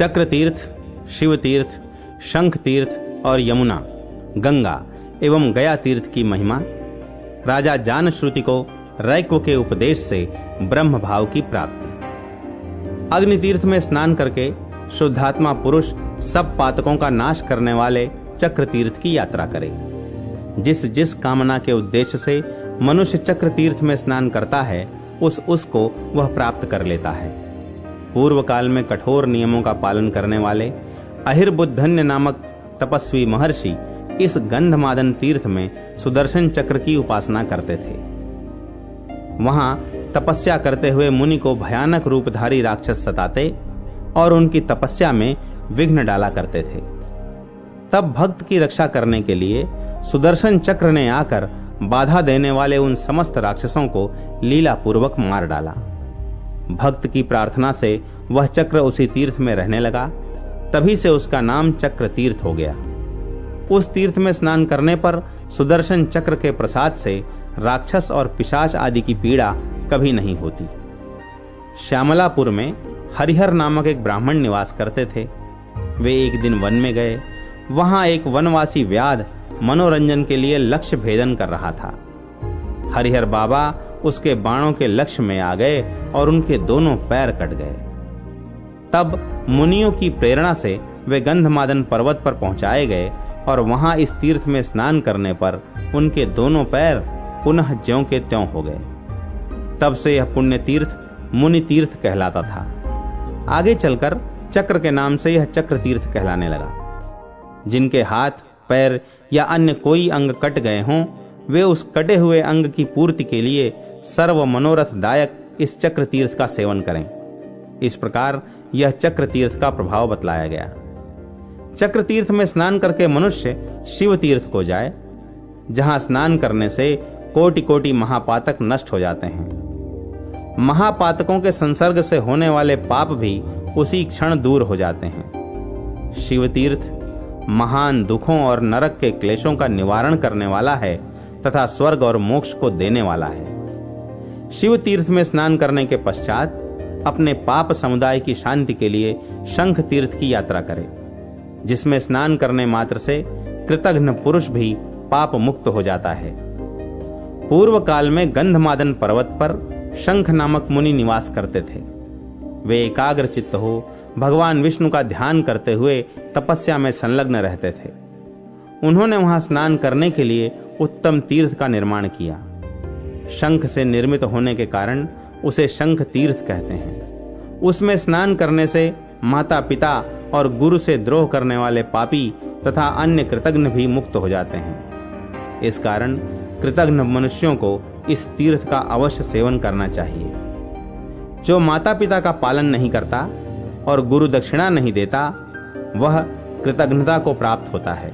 चक्र तीर्थ, शिव तीर्थ, शंख तीर्थ और यमुना, गंगा एवं गया तीर्थ की महिमा। राजा जानश्रुति को रैक्व के उपदेश से ब्रह्म भाव की प्राप्ति। अग्नि तीर्थ में स्नान करके शुद्धात्मा पुरुष सब पातकों का नाश करने वाले चक्र तीर्थ की यात्रा करे। जिस जिस कामना के उद्देश्य से मनुष्य चक्र तीर्थ में स्नान करता है उसको वह प्राप्त कर लेता है। पूर्व काल में कठोर नियमों का पालन करने वाले अहिर्बुद्धन्य नामक तपस्वी महर्षि इस गंधमादन तीर्थ में सुदर्शन चक्र की उपासना करते थे। वहां तपस्या करते हुए मुनि को भयानक रूपधारी राक्षस सताते और उनकी तपस्या में विघ्न डाला करते थे। तब भक्त की रक्षा करने के लिए सुदर्शन चक्र ने आकर बाधा देने वाले उन समस्त राक्षसों को लीला पूर्वक मार डाला। भक्त की प्रार्थना से वह चक्र उसी तीर्थ में रहने लगा। तभी से उसका नाम चक्र तीर्थ हो गया। उस तीर्थ में स्नान करने पर सुदर्शन चक्र के प्रसाद से राक्षस और पिशाच आदि की पीड़ा कभी नहीं होती। श्यामलापुर में हरिहर नामक एक ब्राह्मण निवास करते थे। वे एक दिन वन में गए। वहां एक वनवासी व्याध मनोरंजन के लिए लक्ष्य भेदन कर रहा था। हरिहर बाबा उसके बाणों के लक्ष्य में आ गए और उनके दोनों पैर कट गए। तब मुनियों की प्रेरणा से वे गंधमादन पर्वत पर पहुंचाए गए और वहां इस तीर्थ में स्नान करने पर उनके दोनों पैर पुनः ज्यों के त्यों हो गए। तब से यह पुण्य तीर्थ मुनि तीर्थ कहलाता था। आगे चलकर चक्र के नाम से यह चक्र तीर्थ कहलाने लगा। जिनके हाथ, पैर या अन्य कोई अंग कट गए हों, वे उस कटे हुए अंग की पूर्ति के लिए सर्व मनोरथदायक इस चक्र तीर्थ का सेवन करें। इस प्रकार यह चक्र तीर्थ का प्रभाव बतलाया गया। चक्र तीर्थ में स्नान करके मनुष्य शिव तीर्थ को जाए, जहां स्नान करने से कोटि कोटि महापातक नष्ट हो जाते हैं। महापातकों के संसर्ग से होने वाले पाप भी उसी क्षण दूर हो जाते हैं। शिव तीर्थ महान दुखों और नरक के क्लेशों का निवारण करने वाला है तथा स्वर्ग और मोक्ष को देने वाला है। शिव तीर्थ में स्नान करने के पश्चात अपने पाप समुदाय की शांति के लिए शंख तीर्थ की यात्रा करें, जिसमें स्नान करने मात्र से कृतघ्न पुरुष भी पाप मुक्त हो जाता है। पूर्व काल में गंधमादन पर्वत पर शंख नामक मुनि निवास करते थे। वे एकाग्र चित्त हो भगवान विष्णु का ध्यान करते हुए तपस्या में संलग्न रहते थे। उन्होंने वहां स्नान करने के लिए उत्तम तीर्थ का निर्माण किया। शंख से निर्मित होने के कारण उसे शंख तीर्थ कहते हैं। उसमें स्नान करने से माता पिता और गुरु से द्रोह करने वाले पापी तथा अन्य कृतघ्न भी मुक्त हो जाते हैं। इस कारण कृतघ्न मनुष्यों को इस तीर्थ का अवश्य सेवन करना चाहिए। जो माता पिता का पालन नहीं करता और गुरु दक्षिणा नहीं देता, वह कृतघ्नता को प्राप्त होता है।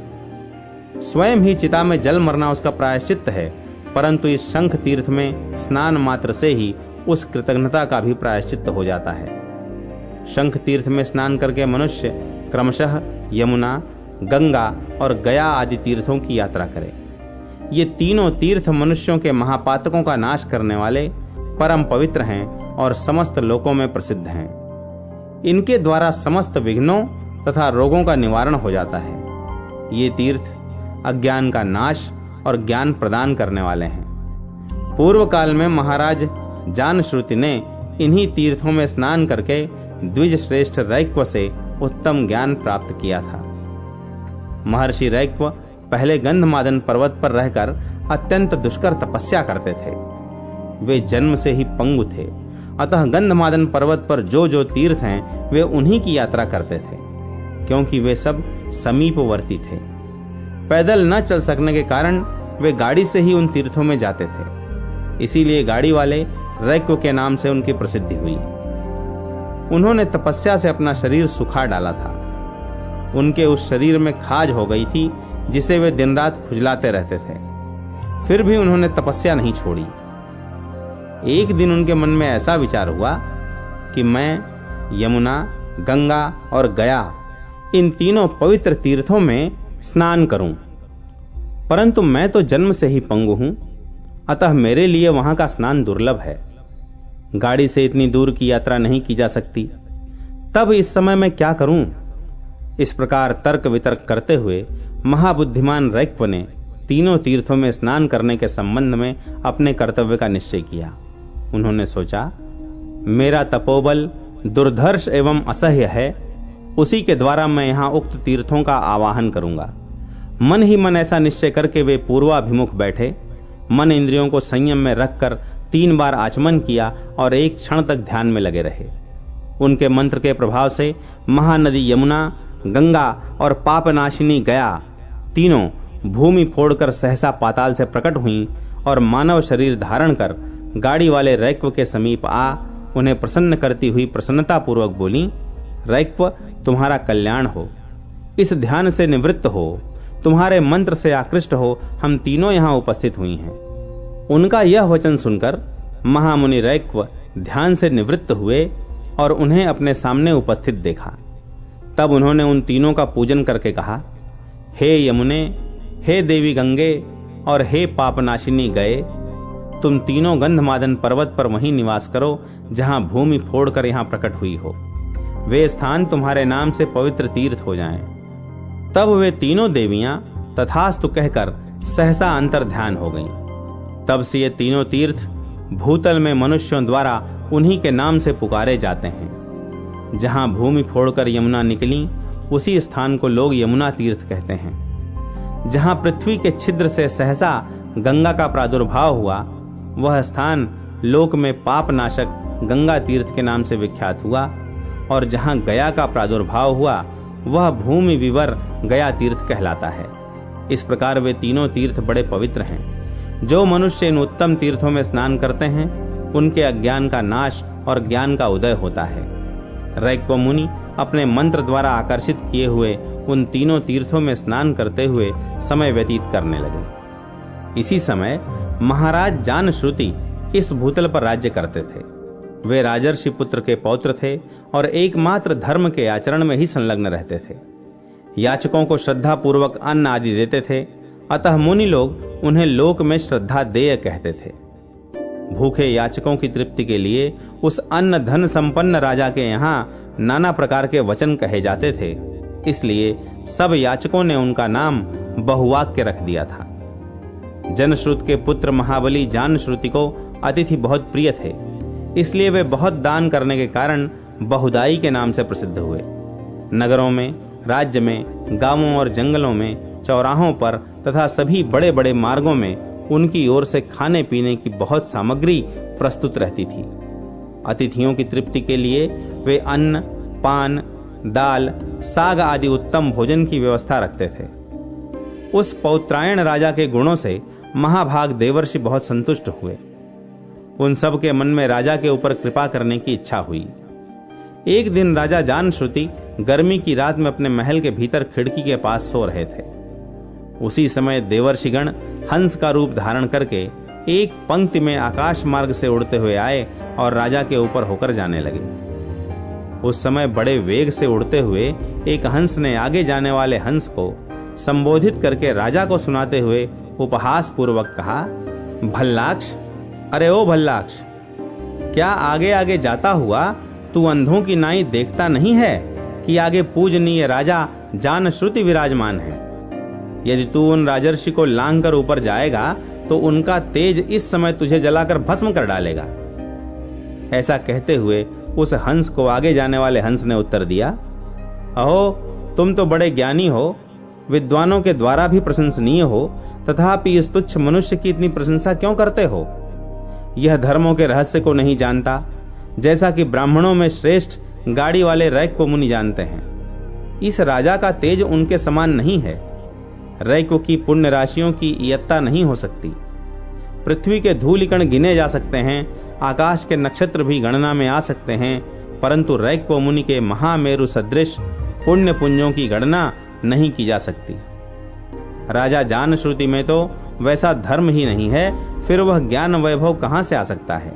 स्वयं ही चिता में जल मरना उसका प्रायश्चित्त है, परंतु इस शंख तीर्थ में स्नान मात्र से ही उस कृतघ्नता का भी प्रायश्चित्त हो जाता है। शंख तीर्थ में स्नान करके मनुष्य क्रमशः यमुना, गंगा और गया आदि तीर्थों की यात्रा करे। ये तीनों तीर्थ मनुष्यों के महापातकों का नाश करने वाले परम पवित्र हैं और समस्त लोकों में प्रसिद्ध हैं। इनके द्वारा समस्त विघ्नों तथा रोगों का निवारण हो जाता है। ये तीर्थ अज्ञान का नाश और ज्ञान प्रदान करने वाले हैं। पूर्व काल में महाराज जानश्रुति ने इन्हीं तीर्थों में स्नान करके द्विज श्रेष्ठ रैक्व से उत्तम ज्ञान प्राप्त किया था। महर्षि रैक्व पहले गंधमादन पर्वत पर रहकर अत्यंत दुष्कर तपस्या करते थे। वे जन्म से ही पंगु थे, अतः गंधमादन पर्वत पर जो जो तीर्थ हैं वे उन्हीं की यात्रा करते थे, क्योंकि वे सब समीपवर्ती थे। पैदल न चल सकने के कारण वे गाड़ी से ही उन तीर्थों में जाते थे। इसीलिए गाड़ी वाले रैक्व के नाम से उनकी प्रसिद्धि हुई। उन्होंने तपस्या से अपना शरीर सुखा डाला था। उनके उस शरीर में खाज हो गई थी, जिसे वे दिन रात खुजलाते रहते थे। फिर भी उन्होंने तपस्या नहीं छोड़ी। एक दिन उनके मन में ऐसा विचार हुआ कि मैं यमुना, गंगा और गया इन तीनों पवित्र तीर्थों में स्नान करूं, परंतु मैं तो जन्म से ही पंगु हूं, अतः मेरे लिए वहां का स्नान दुर्लभ है। गाड़ी से इतनी दूर की यात्रा नहीं की जा सकती। तब इस समय मैं क्या करूं? इस प्रकार तर्क वितर्क करते हुए महाबुद्धिमान रैक्व ने तीनों तीर्थों में स्नान करने के संबंध में अपने कर्तव्य का निश्चय किया। उन्होंने सोचा, मेरा तपोबल दुर्धर्ष एवं असह्य है, उसी के द्वारा मैं यहां उक्त तीर्थों का आवाहन करूंगा। मन ही मन ऐसा निश्चय करके वे पूर्वाभिमुख बैठे। मन इंद्रियों को संयम में रखकर 3 बार आचमन किया और एक क्षण तक ध्यान में लगे रहे। उनके मंत्र के प्रभाव से महानदी यमुना, गंगा और पापनाशिनी गया तीनों भूमि फोड़कर सहसा पाताल से प्रकट हुईं और मानव शरीर धारण कर गाड़ी वाले रैक्व के समीप आ उन्हें प्रसन्न करती हुई प्रसन्नता पूर्वक बोली, रैक्व, तुम्हारा कल्याण हो, इस ध्यान से निवृत्त हो, तुम्हारे मंत्र से आकृष्ट हो हम तीनों यहाँ उपस्थित हुई हैं। उनका यह वचन सुनकर महामुनि रैक्व ध्यान से निवृत्त हुए और उन्हें अपने सामने उपस्थित देखा। तब उन्होंने उन तीनों का पूजन करके कहा, हे यमुने, हे देवी गंगे और हे पापनाशिनी गए, तुम तीनों गंधमादन पर्वत पर वहीं निवास करो जहां भूमि फोड़कर यहां प्रकट हुई हो। वे स्थान तुम्हारे नाम से पवित्र तीर्थ हो जाएं। तब वे तीनों देवियां तथास्तु कहकर सहसा अंतर ध्यान हो गईं। तब से ये तीनों तीर्थ भूतल में मनुष्यों द्वारा उन्हीं के नाम से पुकारे जाते हैं। जहां भूमि फोड़कर यमुना निकली उसी स्थान को लोग यमुना तीर्थ कहते हैं। जहां पृथ्वी के छिद्र से सहसा गंगा का प्रादुर्भाव हुआ वह स्थान लोक में पाप नाशक गंगा तीर्थ के नाम से विख्यात हुआ और जहां गया का प्रादुर्भाव हुआ वह भूमि विवर गया तीर्थ कहलाता है। इस प्रकार वे तीनों तीर्थ बड़े पवित्र हैं। जो मनुष्य इन उत्तम तीर्थों में स्नान करते हैं उनके अज्ञान का नाश और ज्ञान का उदय होता है। रैक्व मुनि अपने मंत्र द्वारा आकर्षित किए हुए उन तीनों तीर्थों में स्नान करते हुए समय व्यतीत करने लगे। इसी समय महाराज जानश्रुति इस भूतल पर राज्य करते थे। वे राजर्षि पुत्र के पौत्र थे और एकमात्र धर्म के आचरण में ही संलग्न रहते थे। याचकों को श्रद्धा पूर्वक अन्न आदि देते थे, अतः मुनि लोग उन्हें लोक में श्रद्धा देय कहते थे। भूखे याचकों की तृप्ति के लिए उस अन्न धन संपन्न राजा के यहाँ नाना प्रकार के वचन कहे जाते थे, इसलिए सब याचकों ने उनका नाम बहुवाक्य रख दिया था। जनश्रुत के पुत्र महाबली जानश्रुति को अतिथि बहुत प्रिय थे, इसलिए वे बहुत दान करने के कारण बहुदाई के नाम से प्रसिद्ध हुए। नगरों में, राज्य में, गांवों और जंगलों में, चौराहों पर तथा सभी बड़े बड़े मार्गों में उनकी ओर से खाने पीने की बहुत सामग्री प्रस्तुत रहती थी। अतिथियों की तृप्ति के लिए वे अन्न, पान, दाल, साग आदि उत्तम भोजन की व्यवस्था रखते थे। उस पौत्रायण राजा के गुणों से महाभाग देवर्षि बहुत संतुष्ट हुए। उन सब के मन में राजा के ऊपर कृपा करने की इच्छा हुई। एक दिन राजा जानश्रुति गर्मी की रात में अपने महल के भीतर खिड़की के पास सो रहे थे। उसी समय देवर्षिगण हंस का रूप धारण करके एक पंक्ति में आकाश मार्ग से उड़ते हुए आए और राजा के ऊपर होकर जाने लगे। उस समय बड़े वेग से उड़ते हुए एक हंस ने आगे जाने वाले हंस को संबोधित करके राजा को सुनाते हुए उपहास पूर्वक कहा, भल्लाक्ष, अरे ओ भल्लाक्ष, क्या आगे आगे जाता हुआ तू अंधों की नाई देखता नहीं है कि आगे पूजनीय राजा जानश्रुति विराजमान है। यदि तू उन राजर्षि को लांघ कर ऊपर जाएगा तो उनका तेज इस समय तुझे जलाकर भस्म कर डालेगा। ऐसा कहते हुए उस हंस को आगे जाने वाले हंस ने उत्तर दिया, अहो, तुम तो बड़े ज्ञानी हो, विद्वानों के द्वारा भी प्रशंसनीय हो, तथापि इस तुच्छ मनुष्य की इतनी प्रशंसा क्यों करते हो? यह धर्मों के रहस्य को नहीं जानता, जैसा कि ब्राह्मणों में श्रेष्ठ गाड़ी वाले रैक्व मुनि जानते हैं। इस राजा का तेज उनके समान नहीं है। रैक्व की पुण्य राशियों की इयत्ता नहीं हो सकती। पृथ्वी के धूलिकण गिने जा सकते हैं, आकाश के नक्षत्र भी गणना में आ सकते हैं, परंतु रैक्व मुनि के महामेरु सदृश पुण्य पुंजों की गणना नहीं की जा सकती। राजा जानश्रुति में तो वैसा धर्म ही नहीं है, फिर वह ज्ञान वैभव कहां से आ सकता है?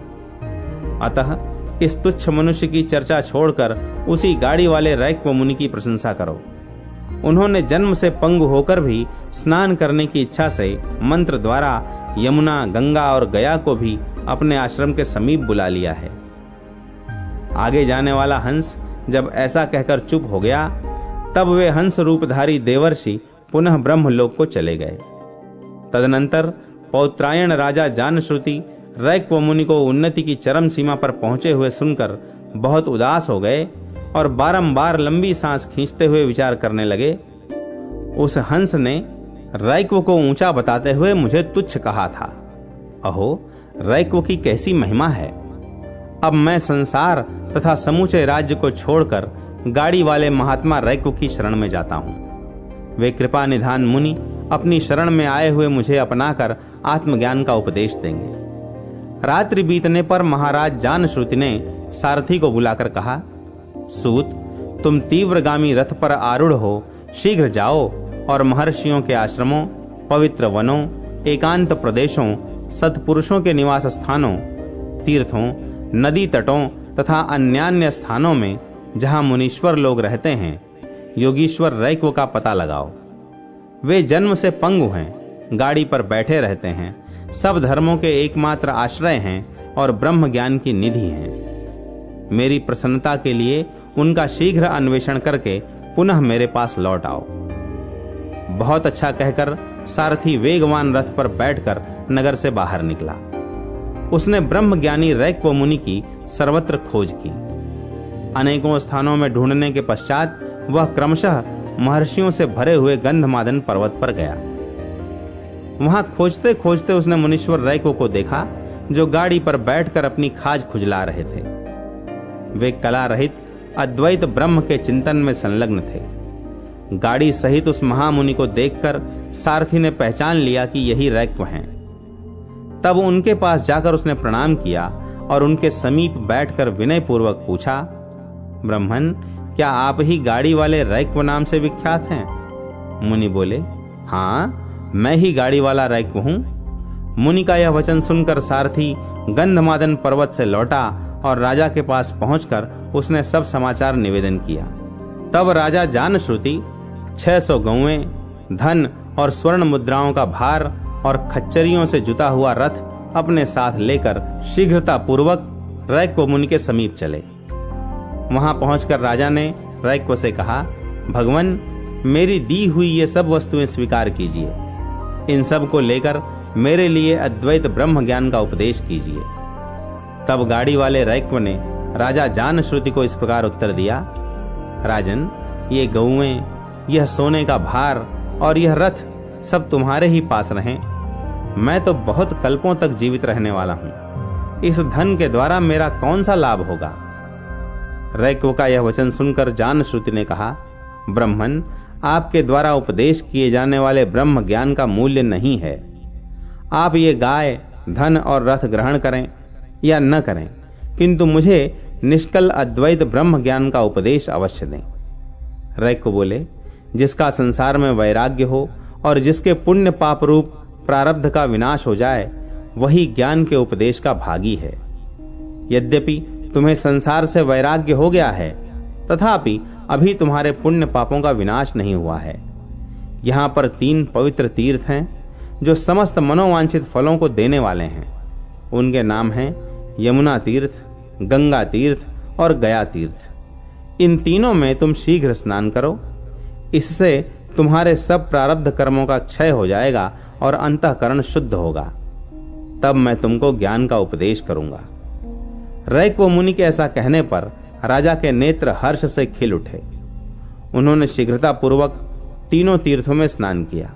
अतः इस तुच्छ मनुष्य की चर्चा छोड़कर उसी गाड़ी वाले रैक्व मुनि की प्रशंसा करो। उन्होंने जन्म से पंगु होकर भी स्नान करने की इच्छा से मंत्र द्वारा यमुना, गंगा और गया को भी अपने आश्रम के समीप बुला लिया है। आगे जाने वाला हंस जब ऐसा कहकर चुप हो गया, तब वे हंस रूपधारी देवर्षि पुनः ब्रह्मलोक को चले गए। तदनंतर पौत्रायण राजा जानश्रुति रैक्व मुनि को उन्नति की चरम सीमा पर पहुंचे हुए सुनकर बहुत उदास हो गए और बारंबार लंबी सांस खींचते हुए विचार करने लगे। उस हंस ने रैक्व को ऊंचा बताते हुए मुझे तुच्छ कहा था। अहो, रैक्व की कैसी महिमा है। अब मैं संसार तथा समूचे राज्य को छोड़कर गाड़ी वाले महात्मा रैक्व की शरण में जाता हूं। वे कृपा निधान मुनि अपनी शरण में आए हुए मुझे अपनाकर आत्मज्ञान का उपदेश देंगे। रात्रि बीतने पर महाराज जानश्रुति ने सारथी को बुलाकर कहा, सूत, तुम तीव्रगामी रथ पर आरूढ़ हो शीघ्र जाओ और महर्षियों के आश्रमों, पवित्र वनों, एकांत प्रदेशों, सत्पुरुषों के निवास स्थानों, तीर्थों, नदी तटों तथा अन्यान्य स्थानों में जहां मुनीश्वर लोग रहते हैं, योगीश्वर रैक्व का पता लगाओ। वे जन्म से पंगु हैं, गाड़ी पर बैठे रहते हैं, सब धर्मों के एकमात्र आश्रय हैं और ब्रह्म ज्ञान की निधि हैं। मेरी प्रसन्नता के लिए उनका शीघ्र अन्वेषण करके पुनः मेरे पास लौट आओ। बहुत अच्छा कहकर सारथी वेगवान रथ पर बैठकर नगर से बाहर निकला। उसने ब्रह्म ज्ञानी रैक्व मुनि की सर्वत्र खोज की। अनेकों स्थानों में ढूंढने के पश्चात वह क्रमशः महर्षियों से भरे हुए गंधमादन पर्वत पर गया। वहां खोजते खोजते उसने मुनीश्वर रैक्व को देखा, जो गाड़ी पर बैठकर अपनी खाज खुजला रहे थे। वे कला रहित अद्वैत ब्रह्म के चिंतन में संलग्न थे। गाड़ी सहित उस महामुनि को देखकर सारथी ने पहचान लिया कि यही रैक्व हैं। तब उनके पास जाकर उसने प्रणाम किया और उनके समीप बैठकर विनय पूर्वक पूछा, ब्रह्मन, क्या आप ही गाड़ी वाले रैक्व नाम से विख्यात हैं? मुनि बोले, हाँ, मैं ही गाड़ी वाला रैक्व हूं। मुनि का यह वचन सुनकर सारथी गंधमादन पर्वत से लौटा और राजा के पास पहुंचकर उसने सब समाचार निवेदन किया। तब राजा जानश्रुति 600 गौएं, धन और स्वर्ण मुद्राओं का भार और खच्चरियों से जुता हुआ रथ अपने साथ लेकर शीघ्रता पूर्वक रैक्व मुनि के समीप चले। वहां पहुंचकर राजा ने रैक्व से कहा, भगवान, मेरी दी हुई ये सब वस्तुएं स्वीकार कीजिए। इन सब को लेकर मेरे लिए अद्वैत ब्रह्म ज्ञान का उपदेश कीजिए। तब गाड़ी वाले रैक्व ने राजा जानश्रुति को इस प्रकार उत्तर दिया, राजन, ये गौएं, यह सोने का भार और यह रथ सब तुम्हारे ही पास रहें। मैं तो बहुत कल्पों तक जीवित रहने वाला हूं। इस धन के द्वारा मेरा कौन सा लाभ होगा? रैक्व का यह वचन सुनकर जानश्रुति ने कहा, ब्रह्मन, आपके द्वारा उपदेश किए जाने वाले ब्रह्म ज्ञान का मूल्य नहीं है। आप ये गाय, धन और रथ ग्रहण करें या न करें, किंतु मुझे निष्कल अद्वैत ब्रह्म ज्ञान का उपदेश अवश्य दें। रैक्व बोले, जिसका संसार में वैराग्य हो और जिसके पुण्य पाप रूप प्रारब्ध का विनाश हो जाए, वही ज्ञान के उपदेश का भागी है। यद्यपि तुम्हें संसार से वैराग्य हो गया है, तथापि अभी तुम्हारे पुण्य पापों का विनाश नहीं हुआ है। यहाँ पर 3 पवित्र तीर्थ हैं जो समस्त मनोवांछित फलों को देने वाले हैं। उनके नाम हैं यमुना तीर्थ, गंगा तीर्थ और गया तीर्थ। इन तीनों में तुम शीघ्र स्नान करो। इससे तुम्हारे सब प्रारब्ध कर्मों का क्षय हो जाएगा और अंतःकरण शुद्ध होगा। तब मैं तुमको ज्ञान का उपदेश करूंगा। रैक्व मुनि के ऐसा कहने पर राजा के नेत्र हर्ष से खिल उठे। उन्होंने शीघ्रता पूर्वक तीनों तीर्थों में स्नान किया।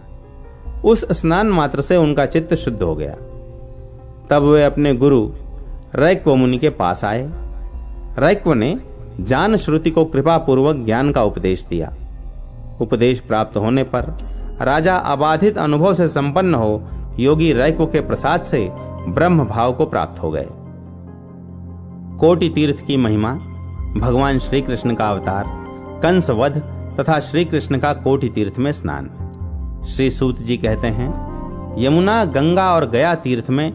उस स्नान मात्र से उनका चित्त शुद्ध हो गया। तब वे अपने गुरु रैक्व मुनि के पास आए। रैक्व ने जानश्रुति को कृपा पूर्वक ज्ञान का उपदेश दिया। उपदेश प्राप्त होने पर राजा अबाधित अनुभव से संपन्न हो योगी रैक्व के प्रसाद से ब्रह्म भाव को प्राप्त हो गए। कोटि तीर्थ की महिमा, भगवान श्री कृष्ण का अवतार, कंस वध तथा श्री कृष्ण का कोटि तीर्थ में स्नान। श्री सूत जी कहते हैं, यमुना, गंगा और गया तीर्थ में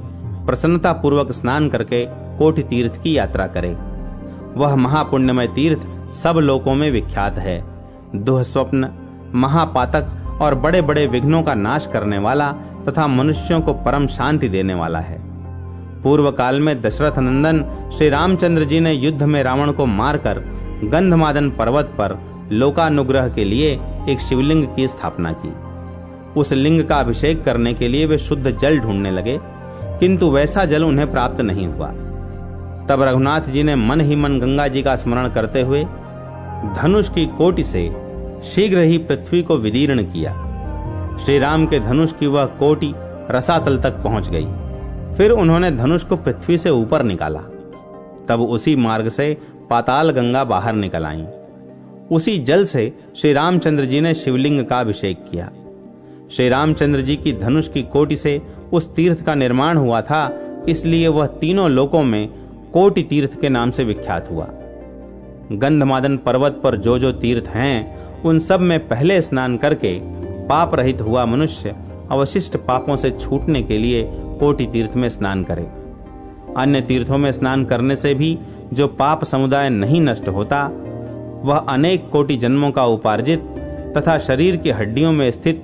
प्रसन्नता पूर्वक स्नान करके कोटि तीर्थ की यात्रा करे। वह महापुण्यमय तीर्थ सब लोकों में विख्यात है। दुःस्वप्न, महापातक और बड़े बड़े विघ्नों का नाश करने वाला तथा मनुष्यों को परम शांति देने वाला है। पूर्व काल में दशरथ नंदन श्री रामचंद्र जी ने युद्ध में रावण को मारकर गंधमादन पर्वत पर लोकानुग्रह के लिए एक शिवलिंग की स्थापना की। उस लिंग का अभिषेक करने के लिए वे शुद्ध जल ढूंढने लगे, किंतु वैसा जल उन्हें प्राप्त नहीं हुआ। तब रघुनाथ जी ने मन ही मन गंगा जी का स्मरण करते हुए धनुष की कोटि से शीघ्र ही पृथ्वी को विदीर्ण किया। श्री राम के धनुष की वह कोटि रसातल तक पहुंच गई। फिर उन्होंने धनुष को पृथ्वी से ऊपर निकाला। तब उसी मार्ग से पाताल गंगा बाहर निकल आई। उसी जल से श्री रामचंद्र जी ने शिवलिंग का अभिषेक किया। श्री रामचंद्र जी की धनुष की कोटि से उस तीर्थ का निर्माण हुआ था, इसलिए वह तीनों लोकों में कोटि तीर्थ के नाम से विख्यात हुआ। गंधमादन पर्वत पर जो जो तीर्थ हैं, उन सब में पहले स्नान करके पाप रहित हुआ मनुष्य अवशिष्ट पापों से छूटने के लिए कोटि तीर्थ में स्नान करे। अन्य तीर्थों में स्नान करने से भी जो पाप समुदाय नहीं नष्ट होता, वह अनेक कोटि जन्मों का उपार्जित तथा शरीर की हड्डियों में स्थित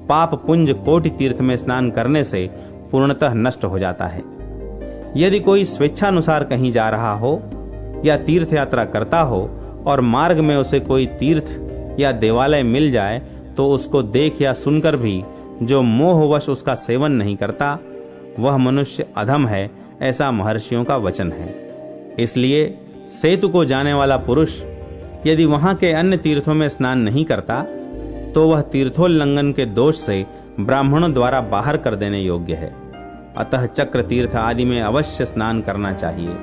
पाप पुंज कोटि तीर्थ में स्नान करने से पूर्णतः नष्ट हो जाता है। यदि कोई स्वेच्छानुसार कहीं जा रहा हो या तीर्थ यात्रा करता हो और मार्ग में उसे कोई तीर्थ या देवालय मिल जाए, तो उसको देख या सुनकर भी जो मोहवश उसका सेवन नहीं करता, वह मनुष्य अधम है, ऐसा महर्षियों का वचन है। इसलिए सेतु को जाने वाला पुरुष यदि वहां के अन्य तीर्थों में स्नान नहीं करता, तो वह तीर्थोल्लंघन के दोष से ब्राह्मणों द्वारा बाहर कर देने योग्य है। अतः चक्र तीर्थ आदि में अवश्य स्नान करना चाहिए।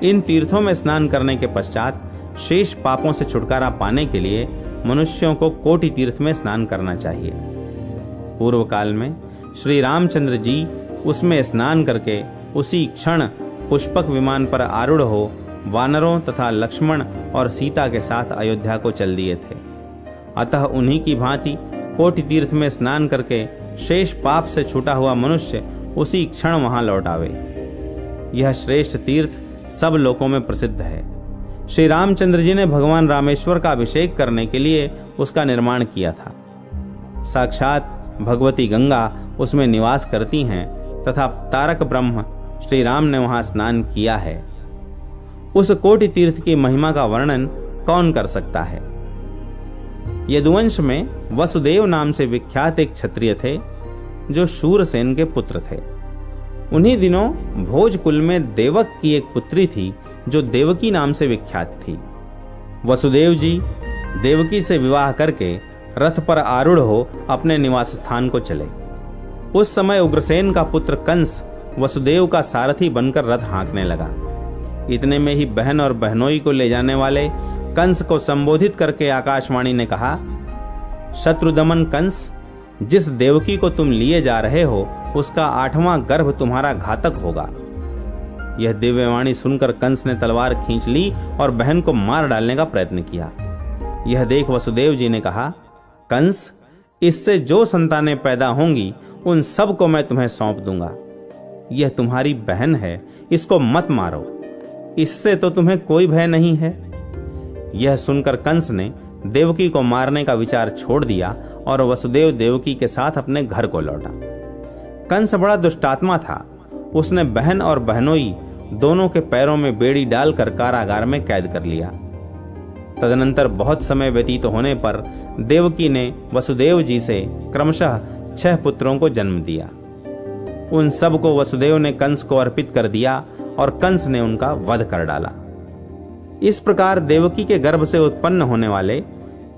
इन तीर्थों में स्नान करने के पश्चात शेष पापों से छुटकारा पाने के लिए मनुष्यों को कोटि तीर्थ में स्नान करना चाहिए। पूर्व काल में श्री रामचंद्र जी उसमें स्नान करके उसी क्षण पुष्पक विमान पर आरूढ़ हो वानरों तथा लक्ष्मण और सीता के साथ अयोध्या को चल दिए थे। अतः उन्हीं की भांति कोटि तीर्थ में स्नान करके शेष पाप से छूटा हुआ मनुष्य उसी क्षण वहां लौट आवे। यह श्रेष्ठ तीर्थ सब लोकों में प्रसिद्ध है। श्री रामचंद्र जी ने भगवान रामेश्वर का अभिषेक करने के लिए उसका निर्माण किया था। साक्षात भगवती गंगा उसमें निवास करती हैं तथा तारक ब्रह्म श्री राम ने वहां स्नान किया है। उस कोटि तीर्थ की महिमा का वर्णन कौन कर सकता है। यदुवंश में वसुदेव नाम से विख्यात एक क्षत्रिय थे जो शूरसेन के पुत्र थे। उन्हीं दिनों भोज कुल में देवक की एक पुत्री थी जो देवकी नाम से विख्यात थी। वसुदेव जी देवकी से विवाह करके रथ पर आरूढ़ हो अपने निवास स्थान को चले। उस समय उग्रसेन का पुत्र कंस वसुदेव का सारथी बनकर रथ हाँकने लगा। इतने में ही बहन और बहनोई को ले जाने वाले कंस को संबोधित करके आकाशवाणी ने कहा, शत्रुदमन कंस, जिस देवकी को तुम लिए जा रहे हो उसका 8वां गर्भ तुम्हारा घातक होगा। यह दिव्यवाणी सुनकर कंस ने तलवार खींच ली और बहन को मार डालने का प्रयत्न किया। यह देख वसुदेव जी ने कहा, कंस, इससे जो संतानें पैदा होंगी उन सब को मैं तुम्हें सौंप दूंगा। यह तुम्हारी बहन है, इसको मत मारो, इससे तो तुम्हें कोई भय नहीं है। यह सुनकर कंस ने देवकी को मारने का विचार छोड़ दिया और वसुदेव देवकी के साथ अपने घर को लौटा। कंस बड़ा दुष्टात्मा था। उसने बहन और बहनोई दोनों के पैरों में बेड़ी डालकर कारागार में कैद कर लिया। तदनंतर बहुत समय व्यतीत होने पर देवकी ने वसुदेव जी से क्रमशः 6 पुत्रों को जन्म दिया। उन सब को वसुदेव ने कंस को अर्पित कर दिया और कंस ने उनका वध कर डाला। इस प्रकार देवकी के गर्भ से उत्पन्न होने वाले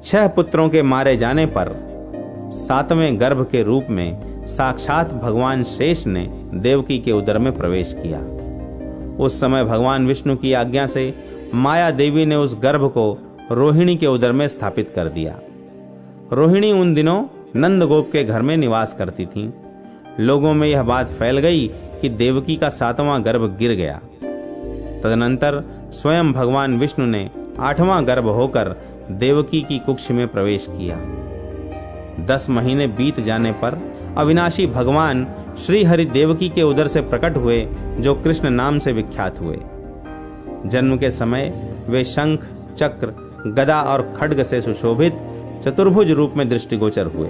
6 पुत्रों के मारे जाने पर 7वें गर्भ के रूप में साक्षात भगवान शेष ने देवकी के उदर में प्रवेश किया। उस समय भगवान विष्णु की आज्ञा से माया देवी ने उस गर्भ को रोहिणी के उदर में स्थापित कर दिया। रोहिणी उन दिनों नंदगोप के घर में निवास करती थीं। लोगों में यह बात फैल गई कि देवकी का 7वां गर्भ गिर गया। तदनंतर स्वयं भगवान विष्णु ने 8वां गर्भ होकर देवकी की कुक्ष में प्रवेश किया। 10 महीने बीत जाने पर अविनाशी भगवान श्री हरि देवकी के उदर से प्रकट हुए, जो कृष्ण नाम से विख्यात हुए। जन्म के समय वे शंख, चक्र, गदा और खड्ग से सुशोभित चतुर्भुज रूप में दृष्टिगोचर हुए।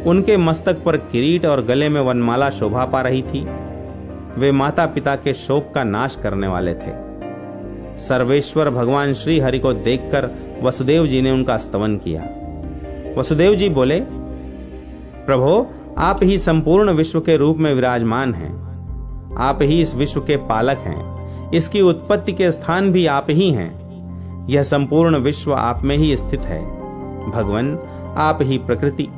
उनके मस्तक पर किरीट और गले में वनमाला शोभा पा रही थी। वे माता पिता के शोक का नाश करने वाले थे। सर्वेश्वर भगवान श्री हरि को देखकर वसुदेव जी ने उनका स्तवन किया। वसुदेव जी बोले, प्रभो, आप ही संपूर्ण विश्व के रूप में विराजमान हैं। आप ही इस विश्व के पालक हैं। इसकी उत्पत्ति के स्थान भी आप ही हैं। यह संपूर्ण विश्व आप में ही स्थित है। भगवान, आप ही प्रकृति,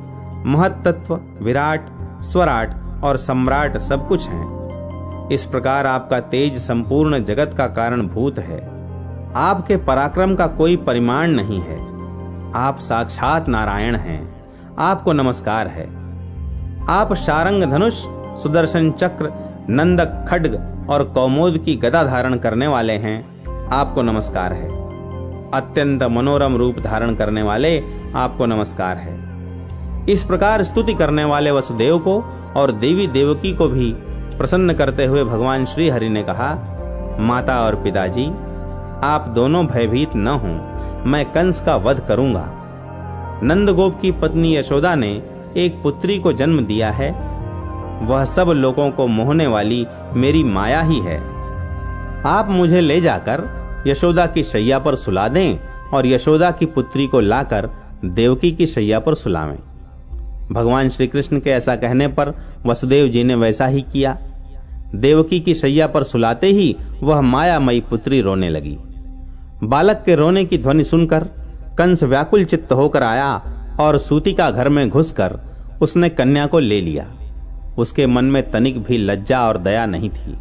महत्तत्व, विराट, स्वराट और सम्राट सब कुछ हैं। इस प्रकार आपका तेज संपूर्ण जगत का कारणभूत है। आपके पराक्रम का कोई परिमाण नहीं है। आप साक्षात नारायण हैं। आपको नमस्कार है। आप शारंग धनुष, सुदर्शन चक्र, नंदक खड्ग और कौमोद की गदा धारण करने वाले हैं। आपको नमस्कार है। अत्यंत मनोरम रूप धारण करने वाले, आपको नमस्कार है। इस प्रकार स्तुति करने वाले वसुदेव को और देवी देवकी को भी प्रसन्न करते हुए भगवान श्री हरि ने कहा, माता और पिताजी, आप दोनों भयभीत न हों। मैं कंस का वध करूंगा। नंदगोप की पत्नी यशोदा ने एक पुत्री को जन्म दिया है। वह सब लोगों को मोहने वाली मेरी माया ही है। आप मुझे ले जाकर यशोदा की शैया पर सुला दें और यशोदा की पुत्री को लाकर देवकी की शैया पर सुलावें। भगवान श्री कृष्ण के ऐसा कहने पर वसुदेव जी ने वैसा ही किया। देवकी की शैया पर सुलाते ही वह मायामयी पुत्री रोने लगी। बालक के रोने की ध्वनि सुनकर कंस व्याकुल चित्त होकर आया और सूतिका घर में घुसकर उसने कन्या को ले लिया। उसके मन में तनिक भी लज्जा और दया नहीं थी।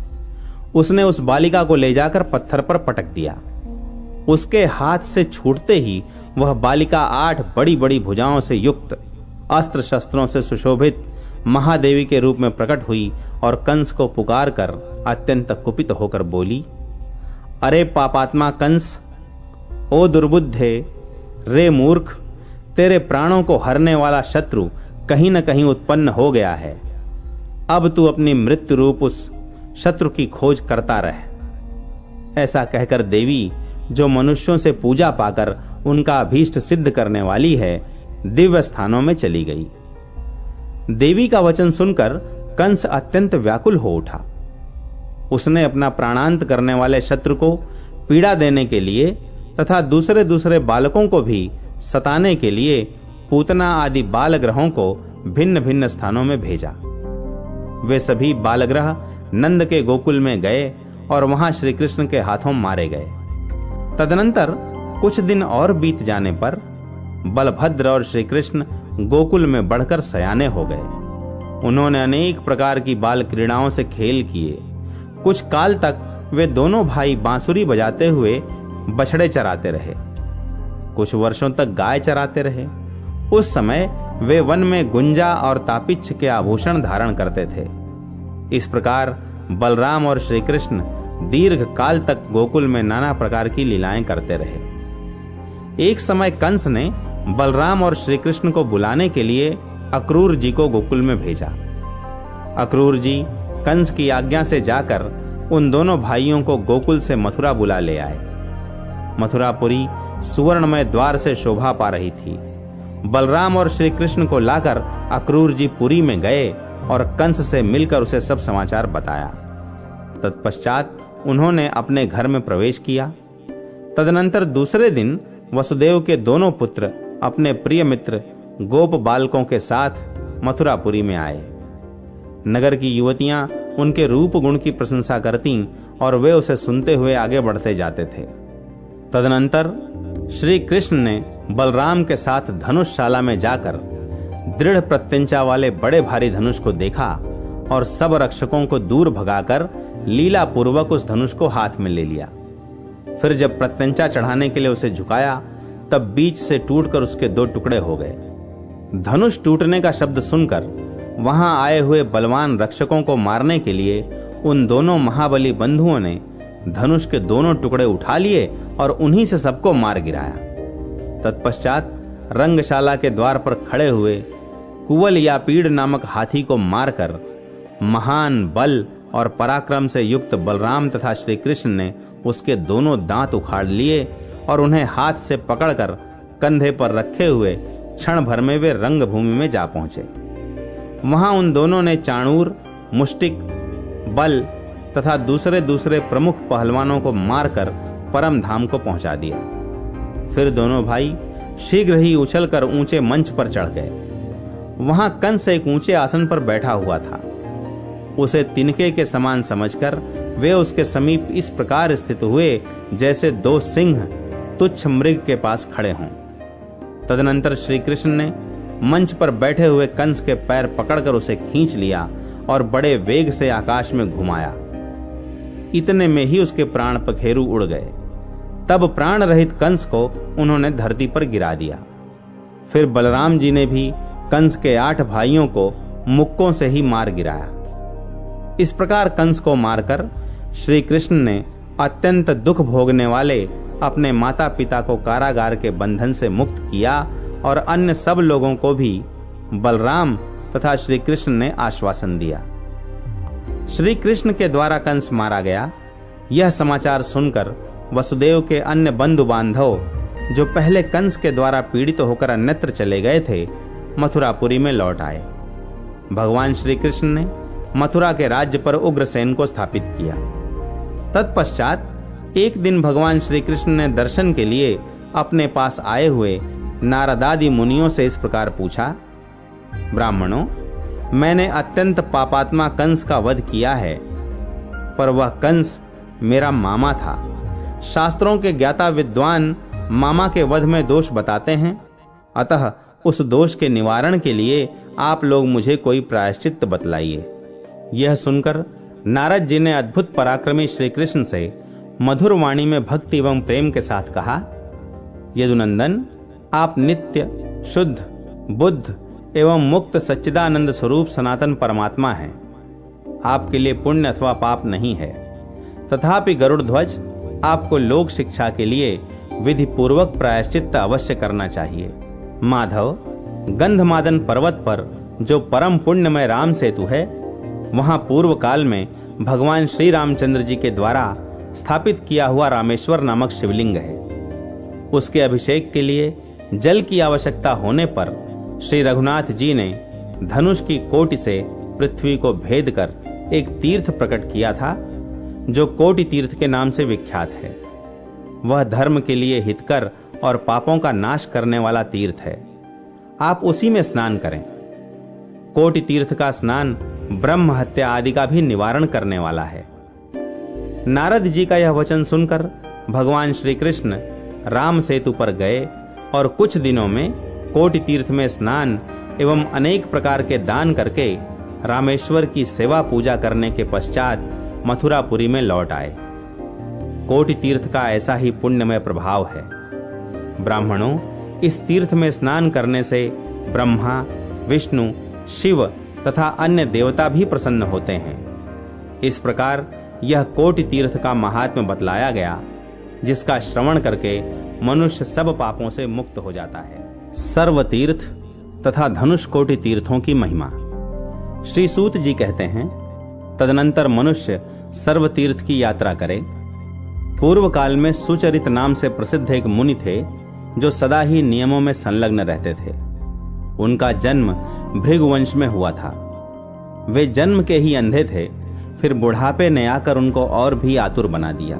उसने उस बालिका को ले जाकर पत्थर पर पटक दिया। उसके हाथ से छूटते ही वह बालिका 8 बड़ी बड़ी भुजाओं से युक्त, अस्त्र शस्त्रों से सुशोभित महादेवी के रूप में प्रकट हुई और कंस को पुकार कर अत्यंत कुपित होकर बोली, अरे पापात्मा कंस, ओ दुर्बुद्धे, रे मूर्ख, तेरे प्राणों को हरने वाला शत्रु कहीं न कहीं उत्पन्न हो गया है। अब तू अपनी मृत्यु रूप उस शत्रु की खोज करता रह। ऐसा कहकर देवी, जो मनुष्यों से पूजा पाकर उनका अभीष्ट सिद्ध करने वाली है, दिव्य स्थानों में चली गई। देवी का वचन सुनकर कंस अत्यंत व्याकुल हो उठा। उसने अपना प्राणांत करने वाले शत्रु को पीड़ा देने के लिए तथा दूसरे दूसरे बालकों को भी सताने के लिए पूतना आदि बालग्रहों को भिन्न भिन्न स्थानों में भेजा। वे सभी बालग्रह नंद के गोकुल में गए और वहां श्री कृष्ण के हाथों मारे गए। तदनंतर कुछ दिन और बीत जाने पर बलभद्र और श्री कृष्ण गोकुल में बढ़कर सयाने हो गए। उन्होंने अनेक प्रकार की बाल क्रीड़ाओं से खेल किए। कुछ काल तक वे दोनों भाई बांसुरी बजाते हुए बछड़े चराते रहे। कुछ वर्षों तक गाय चराते रहे। उस समय वे वन में गुंजा और तापिच्छ के आभूषण धारण करते थे। इस प्रकार बलराम और श्री कृष्ण दीर्घ काल तक गोकुल में नाना प्रकार की लीलाएं करते रहे। एक समय कंस ने बलराम और श्री कृष्ण को बुलाने के लिए अक्रूर जी को गोकुल में भेजा। अक्रूर जी कंस की आज्ञा से जाकर उन दोनों भाइयों को गोकुल से मथुरा बुला ले आए। मथुरापुरी सुवर्णमय द्वार से शोभा पा रही थी। बलराम और श्री कृष्ण को लाकर अक्रूर जी पुरी में गए और कंस से मिलकर उसे सब समाचार बताया। तत्पश्चात उन्होंने अपने घर में प्रवेश किया। तदनंतर दूसरे दिन वसुदेव के दोनों पुत्र अपने प्रिय मित्र गोप बालकों के साथ मथुरापुरी में आए। नगर की युवतियां उनके रूप गुण की प्रशंसा करती और वे उसे सुनते हुए आगे बढ़ते जाते थे। तदनंतर श्री कृष्ण ने बलराम के साथ धनुषशाला में जाकर दृढ़ प्रत्यंचा वाले बड़े भारी धनुष को देखा और सब रक्षकों को दूर भगाकर लीला पूर्वक उस धनुष को हाथ में ले लिया। फिर जब प्रत्यंचा चढ़ाने के लिए उसे झुकाया, तब बीच से टूटकर उसके 2 टुकड़े हो गए। धनुष टूटने का शब्द सुनकर वहां आए हुए बलवान रक्षकों को मारने के लिए उन दोनों महाबली बंधुओं ने धनुष के दोनों टुकड़े उठा लिए और उन्हीं से सबको मार गिराया। तत्पश्चात रंगशाला के द्वार पर खड़े हुए कुवल या पीड़ नामक हाथी को मारकर महान बल और पराक्रम से युक्त बलराम तथा श्री कृष्ण ने उसके दोनों दांत उखाड़ लिए और उन्हें हाथ से पकड़कर कंधे पर रखे हुए क्षण भर में वे रंगभूमि में जा पहुंचे। वहां उन दोनों ने चाणूर, मुष्टिक, बल तथा दूसरे दूसरे प्रमुख पहलवानों को मारकर परम धाम को पहुंचा दिया। फिर दोनों भाई शीघ्र ही उछलकर ऊंचे मंच पर चढ़ गए। वहां कंस एक ऊंचे आसन पर बैठा हुआ था। उसे तिनके के समान समझकर वे उसके समीप इस प्रकार स्थित हुए जैसे दो सिंह तुच्छ मृग के पास खड़े हों। तदनंतर श्री कृष्ण ने मंच पर बैठे हुए कंस के पैर पकड़कर उसे खींच लिया और बड़े वेग से आकाश में घुमाया। इतने में ही उसके प्राण पखेरु उड़ गए। तब प्राण रहित कंस को उन्होंने धरती पर गिरा दिया। फिर बलराम जी ने भी कंस के 8 भाइयों को मुक्कों से ही मार गिराया। इस प्रकार कंस को मारकर श्री कृष्ण ने अत्यंत दुख भोगने वाले अपने माता पिता को कारागार के बंधन से मुक्त किया और अन्य सब लोगों को भी बलराम तथा श्री कृष्ण ने आश्वासन दिया। श्री कृष्ण के द्वारा कंस मारा गया, यह समाचार सुनकर वसुदेव के अन्य बंधु बांधव जो पहले कंस के द्वारा पीड़ित होकर अन्यत्र चले गए थे, मथुरापुरी में लौट आए। भगवान श्री कृष्ण ने मथुरा के राज्य पर उग्रसेन को स्थापित किया। तत्पश्चात एक दिन भगवान श्री कृष्ण ने दर्शन के लिए अपने पास आए हुए नारदादि मुनियों से इस प्रकार पूछा, ब्राह्मणों, मैंने अत्यंत पापात्मा कंस का वध किया है, पर वह कंस मेरा मामा था। शास्त्रों के ज्ञाता विद्वान मामा के वध में दोष बताते हैं, अतः उस दोष के निवारण के लिए आप लोग मुझे कोई प्रायश्चित बतलाइए। यह सुनकर नारद जी ने अद्भुत पराक्रमी श्री कृष्ण से मधुर वाणी में भक्ति एवं प्रेम के साथ कहा, यदुनंदन, आप नित्य शुद्ध बुद्ध एवं मुक्त सच्चिदानंद स्वरूप सनातन परमात्मा हैं। आपके लिए पुण्य अथवा पाप नहीं है। तथापि गरुड़ ध्वज, आपको लोक शिक्षा के लिए विधि पूर्वक प्रायश्चित्त अवश्य करना चाहिए। माधव, गंधमादन पर्वत पर जो परम पुण्यमय राम सेतु है, वहां पूर्व काल में भगवान श्री रामचंद्र जी के द्वारा स्थापित किया हुआ रामेश्वर नामक शिवलिंग है। उसके अभिषेक के लिए जल की आवश्यकता होने पर श्री रघुनाथ जी ने धनुष की कोटि से पृथ्वी को भेद कर एक तीर्थ प्रकट किया था, जो कोटि तीर्थ के नाम से विख्यात है। वह धर्म के लिए हितकर और पापों का नाश करने वाला तीर्थ है। आप उसी में स्नान करें। कोटि तीर्थ का स्नान ब्रह्म हत्या आदि का भी निवारण करने वाला है। नारद जी का यह वचन सुनकर भगवान श्री कृष्ण राम सेतु पर गए और कुछ दिनों में कोटि तीर्थ में स्नान एवं अनेक प्रकार के दान करके रामेश्वर की सेवा पूजा करने के पश्चात मथुरापुरी में लौट आए। कोटि तीर्थ का ऐसा ही पुण्यमय प्रभाव है। ब्राह्मणों, इस तीर्थ में स्नान करने से ब्रह्मा, विष्णु, शिव तथा अन्य देवता भी प्रसन्न होते हैं। इस प्रकार यह कोटि तीर्थ का महात्म्य बतलाया गया, जिसका श्रवण करके मनुष्य सब पापों से मुक्त हो जाता है। सर्व तीर्थ तथा धनुष कोटि तीर्थों की महिमा। श्री सूत जी कहते हैं, तदनंतर मनुष्य सर्व तीर्थ की यात्रा करे। पूर्व काल में सुचरित नाम से प्रसिद्ध एक मुनि थे, जो सदा ही नियमों में संलग्न रहते थे। उनका जन्म भृगुवंश में हुआ था। वे जन्म के ही अंधे थे, फिर बुढ़ापे ने आकर उनको और भी आतुर बना दिया।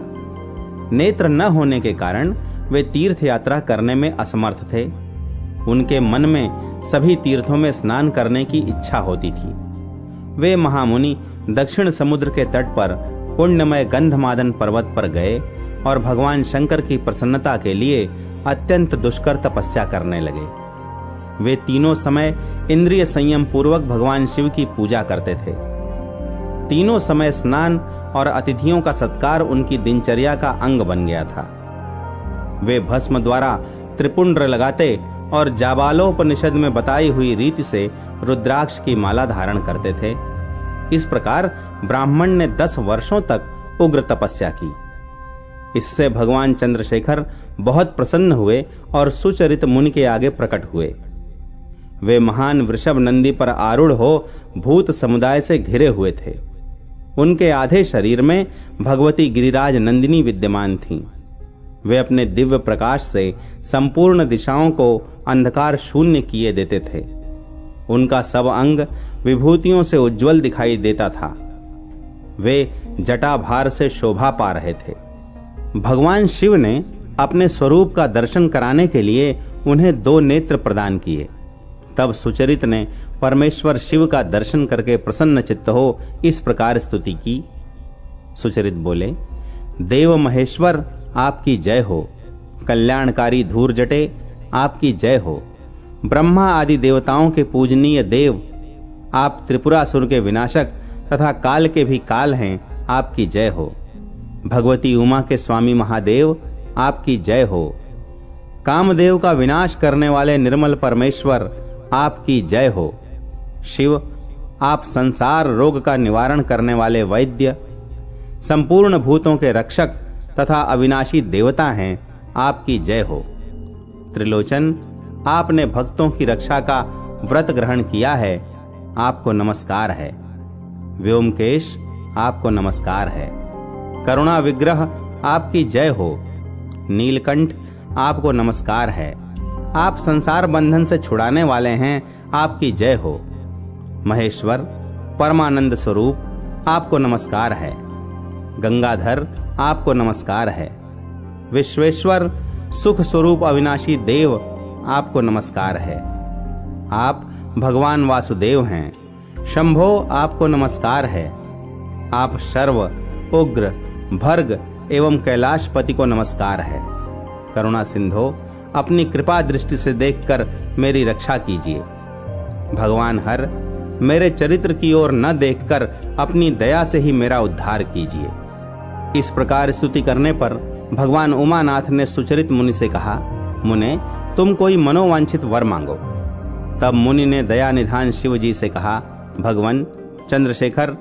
नेत्र न होने के कारण वे तीर्थ यात्रा करने में असमर्थ थे। उनके मन में सभी तीर्थों में स्नान करने की इच्छा होती थी। वे महामुनि दक्षिण समुद्र के तट पर पुण्यमय गंधमादन पर्वत पर गए और भगवान शंकर की प्रसन्नता के लिए अत्यंत दुष्कर तपस्या करने लगे। वे तीनों समय इंद्रिय संयम पूर्वक भगवान शिव की पूजा करते थे। तीनों समय स्नान और अतिथियों का सत्कार उनकी दिनचर्या का अंग बन गया था। वे भस्म द्वारा त्रिपुंड्र लगाते और जाबालोपनिषद में बताई हुई रीति से रुद्राक्ष की माला धारण करते थे। इस प्रकार ब्राह्मण ने 10 वर्षों तक उग्र तपस्या की। इससे भगवान चंद्रशेखर बहुत प्रसन्न हुए और सुचरित मुनि के आगे प्रकट हुए। वे महान वृषभ नंदी पर आरूढ़ हो भूत समुदाय से घिरे हुए थे। उनके आधे शरीर में भगवती गिरिराज नंदिनी विद्यमान थीं। वे अपने दिव्य प्रकाश से संपूर्ण दिशाओं को अंधकार शून्य किए देते थे। उनका सब अंग विभूतियों से उज्जवल दिखाई देता था। वे जटाभार से शोभा पा रहे थे। भगवान शिव ने अपने स्वरूप का दर्शन कराने के लिए उन्हें 2 नेत्र प्रदान किए। तब सुचरित ने परमेश्वर शिव का दर्शन करके प्रसन्न चित्त हो इस प्रकार स्तुति की। सुचरित बोले, देव महेश्वर आपकी जय हो, कल्याणकारी धूर जटे आपकी जय हो, ब्रह्मा आदि देवताओं के पूजनीय देव, आप त्रिपुरासुर के विनाशक तथा काल के भी काल हैं, आपकी जय हो। भगवती उमा के स्वामी महादेव आपकी जय हो। कामदेव का विनाश करने वाले निर्मल परमेश्वर आपकी जय हो। शिव, आप संसार रोग का निवारण करने वाले वैद्य, संपूर्ण भूतों के रक्षक तथा अविनाशी देवता हैं, आपकी जय हो। त्रिलोचन, आपने भक्तों की रक्षा का व्रत ग्रहण किया है, आपको नमस्कार है। व्योमकेश, आपको नमस्कार है। करुणा विग्रह, आपकी जय हो। नीलकंठ, आपको नमस्कार है। आप संसार बंधन से छुड़ाने वाले हैं, आपकी जय हो। महेश्वर, परमानंद स्वरूप, आपको नमस्कार है। गंगाधर, आपको नमस्कार है। विश्वेश्वर, सुख स्वरूप अविनाशी देव, आपको नमस्कार है। आप भगवान वासुदेव हैं। शंभो, आपको नमस्कार है। आप शर्व, उग्र, भर्ग एवं कैलाशपति को नमस्कार है। करुणा सिंधो, अपनी कृपा दृष्टि से देखकर मेरी रक्षा कीजिए। भगवान हर, मेरे चरित्र की ओर न देखकर अपनी दया से ही मेरा उद्धार कीजिए। इस प्रकार स्तुति करने पर भगवान उमानाथ ने सुचरित मुनि से कहा, मुने, तुम कोई मनोवांछित वर मांगो। तब मुनि ने दया निधान शिव जी से कहा, भगवान चंद्रशेखर,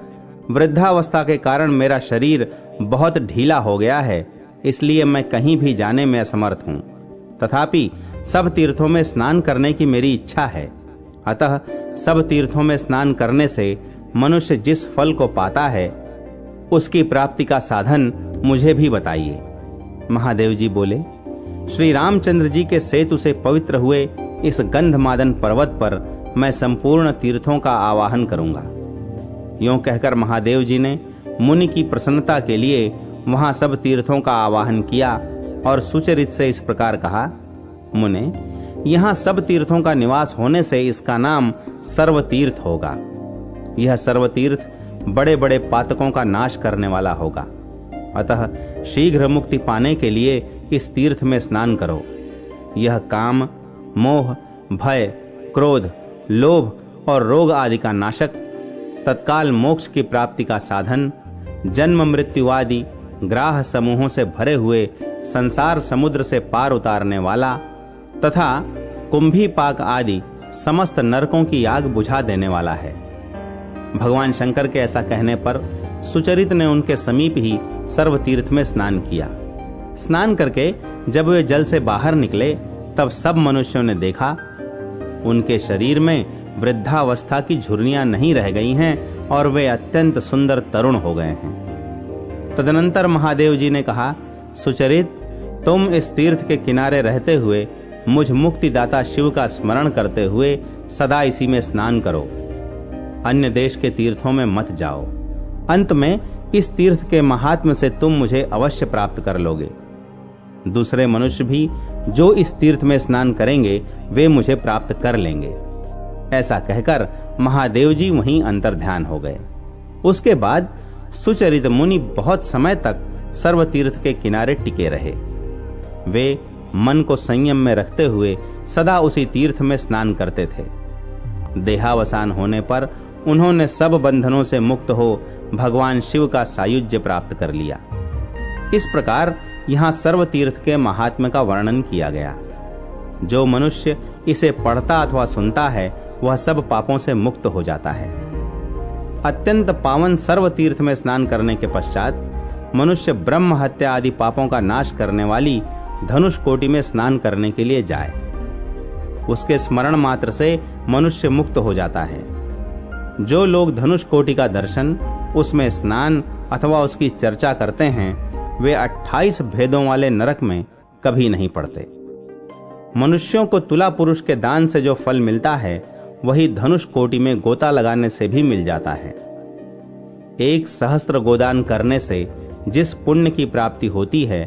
वृद्धावस्था के कारण मेरा शरीर बहुत ढीला हो गया है, इसलिए मैं कहीं भी जाने में असमर्थ हूं। तथापि सब तीर्थों में स्नान करने की मेरी इच्छा है। अतः सब तीर्थों में स्नान करने से मनुष्य जिस फल को पाता है, उसकी प्राप्ति का साधन मुझे भी बताइए। महादेव जी बोले, श्री रामचंद्र जी के सेतु से पवित्र हुए इस गंधमादन पर्वत पर मैं संपूर्ण तीर्थों का आवाहन करूंगा। यूं कहकर महादेव जी ने मुनि की प्रसन्नता के लिए वहां सब तीर्थों का आवाहन किया और सुचरित से इस प्रकार कहा, मुने, यहाँ सब तीर्थों का निवास होने से इसका नाम सर्वतीर्थ होगा। यह सर्वतीर्थ बड़े बड़े पातकों का नाश करने वाला होगा। अतः शीघ्र मुक्ति पाने के लिए इस तीर्थ में स्नान करो। यह काम, मोह, भय, क्रोध, लोभ और रोग आदि का नाशक, तत्काल मोक्ष की प्राप्ति का साधन, जन्म मृत्यु आदि ग्राह समूहों से भरे हुए संसार समुद्र से पार उतारने वाला तथा कुंभी पाक आदि समस्त नरकों की आग बुझा देने वाला है। भगवान शंकर के ऐसा कहने पर सुचरित ने उनके समीप ही सर्वतीर्थ में स्नान किया। स्नान करके जब वे जल से बाहर निकले, तब सब मनुष्यों ने देखा उनके शरीर में वृद्धावस्था की झुर्रियां नहीं रह गई हैं और वे अत्यंत सुंदर तरुण हो गए हैं। तदनंतर महादेव जी ने कहा, सुचरित, तुम इस तीर्थ के किनारे रहते हुए मुझ मुक्तिदाता शिव का स्मरण करते हुए सदा इसी में स्नान करो। अन्य देश के तीर्थों में मत जाओ। अंत में इस तीर्थ के महात्म्य से तुम मुझे अवश्य प्राप्त कर लोगे। दूसरे मनुष्य भी जो इस तीर्थ में स्नान करेंगे, वे मुझे प्राप्त कर लेंगे। ऐसा कहकर महादेव जी वहीं अंतर्ध्यान हो गए। उसके बाद सुचरित मुनि बहुत समय तक सर्वतीर्थ के किनारे टिके रहे। वे मन को संयम में रखते हुए सदा उसी तीर्थ में स्नान करते थे। देहावसान होने पर उन्होंने सब बंधनों से मुक्त हो भगवान शिव का सायुज्य प्राप्त कर लिया। इस प्रकार यहाँ सर्वतीर्थ के महात्म्य का वर्णन किया गया। जो मनुष्य इसे पढ़ता अथवा सुनता है, वह सब पापों से मुक्त हो जाता है। अत्यंत पावन सर्वतीर्थ में स्नान करने के पश्चात मनुष्य ब्रह्म हत्या आदि पापों का नाश करने वाली धनुष कोटि में स्नान करने के लिए जाए। उसके स्मरण मात्र से मनुष्य मुक्त हो जाता है। जो लोग धनुष कोटि का दर्शन, उसमें स्नान अथवा उसकी चर्चा करते हैं, वे 28 भेदों वाले नरक में कभी नहीं पड़ते। मनुष्यों को तुला पुरुष के दान से जो फल मिलता है, वही धनुष कोटि में गोता लगाने से भी मिल जाता है। 1 सहस्त्र गोदान करने से जिस पुण्य की प्राप्ति होती है,